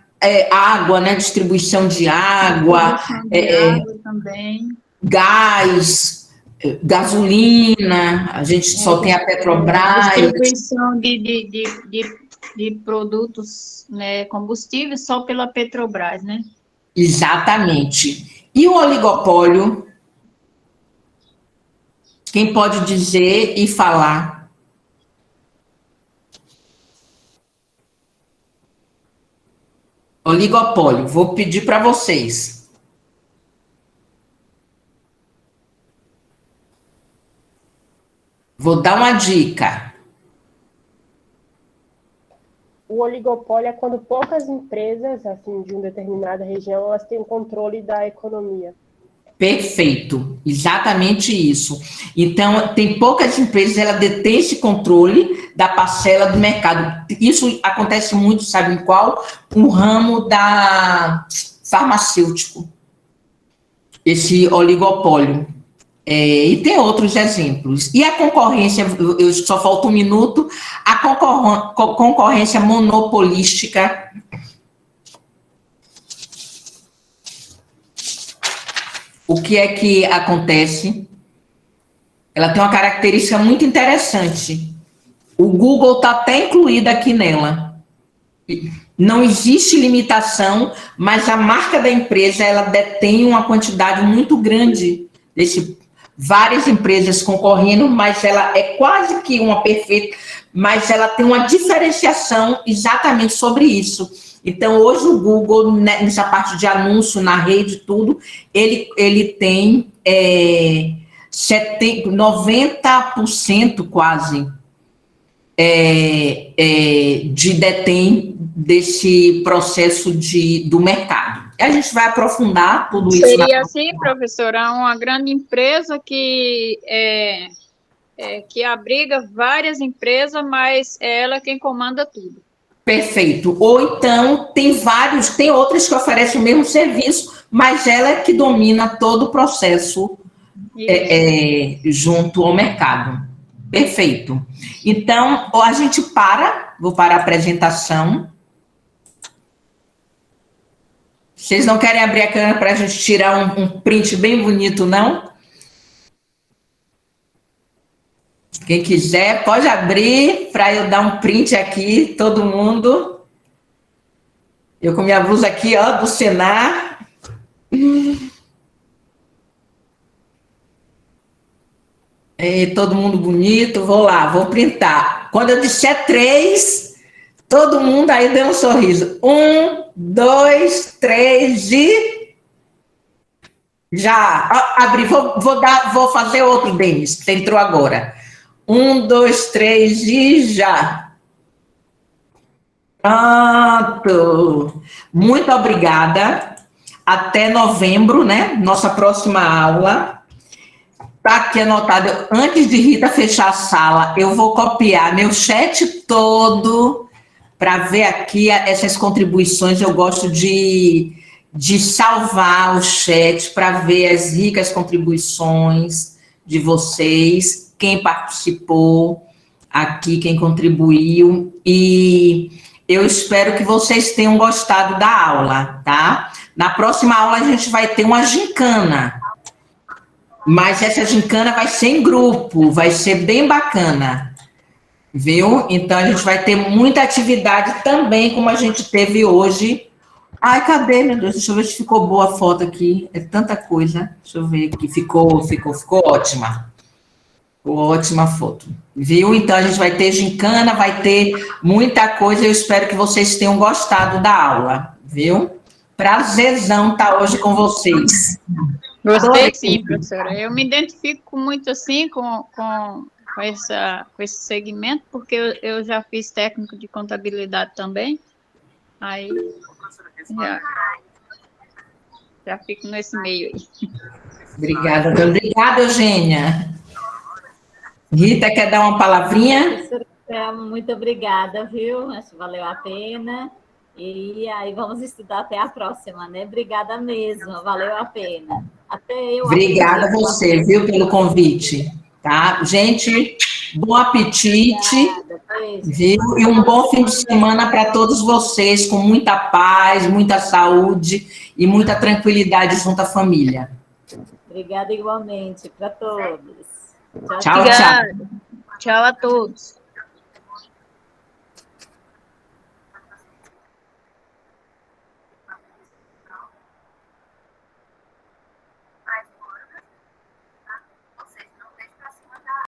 água, né? Distribuição de água, água também. Gás, gasolina, a gente só tem a Petrobras. Distribuição de produtos, né, combustíveis só pela Petrobras, né? Exatamente. E o oligopólio? Quem pode dizer e falar? Oligopólio, vou pedir para vocês. Vou dar uma dica. O oligopólio é quando poucas empresas, assim, de uma determinada região, elas têm o controle da economia. Perfeito, exatamente isso. Então, tem poucas empresas, ela detém esse controle da parcela do mercado. Isso acontece muito, sabe em qual? O ramo da farmacêutico, esse oligopólio. E tem outros exemplos. E a concorrência, eu só falta um minuto, a concorrência monopolística. O que é que acontece? Ela tem uma característica muito interessante. O Google está até incluído aqui nela. Não existe limitação, mas a marca da empresa, ela detém uma quantidade muito grande várias empresas concorrendo, mas ela é quase que uma perfeita, mas ela tem uma diferenciação exatamente sobre isso. Então, hoje o Google, nessa parte de anúncio, na rede, tudo, ele tem 90% quase de detém desse processo do mercado. A gente vai aprofundar tudo isso. Seria assim, professora, uma grande empresa que abriga várias empresas, mas é ela quem comanda tudo. Perfeito. Ou então, tem outras que oferecem o mesmo serviço, mas ela é que domina todo o processo junto ao mercado. Perfeito. Então, a gente vou parar a apresentação. Vocês não querem abrir a câmera para a gente tirar um print bem bonito, não? Quem quiser, pode abrir para eu dar um print aqui, todo mundo. Eu com minha blusa aqui, ó, do Senar. E todo mundo bonito. Vou lá, vou printar. Quando eu disser 3, todo mundo aí dê um sorriso. 1, 2, 3 e... Já. Ó, abri, vou fazer outro, Denis, que entrou agora. 1, 2, 3 e já. Pronto. Muito obrigada. Até novembro, né? Nossa próxima aula. Está aqui anotado. Antes de Rita fechar a sala, eu vou copiar meu chat todo para ver aqui essas contribuições. Eu gosto de salvar o chat para ver as ricas contribuições de vocês, quem participou aqui, quem contribuiu, e eu espero que vocês tenham gostado da aula, tá? Na próxima aula a gente vai ter uma gincana, mas essa gincana vai ser em grupo, vai ser bem bacana, viu? Então a gente vai ter muita atividade também, como a gente teve hoje. Ai, cadê, meu Deus? Deixa eu ver se ficou boa a foto aqui. É tanta coisa. Deixa eu ver aqui. Ficou ótima. Ficou ótima a foto. Viu? Então, a gente vai ter gincana, vai ter muita coisa. Eu espero que vocês tenham gostado da aula. Viu? Prazerzão estar hoje com vocês. Gostei sim, professora. Eu me identifico muito assim com esse segmento, porque eu já fiz técnico de contabilidade também. Aí já fico nesse meio aí. Obrigada, obrigada, Eugênia. Rita, quer dar uma palavrinha? Muito obrigada, viu? Acho que valeu a pena. E aí vamos estudar até a próxima, né? Obrigada mesmo, valeu a pena. Até eu. Obrigada a você, viu, pelo convite. Tá? Gente, bom apetite. Viu? E um bom fim de semana para todos vocês, com muita paz, muita saúde e muita tranquilidade junto à família. Obrigada igualmente para todos. Tchau, tchau. Tchau a todos.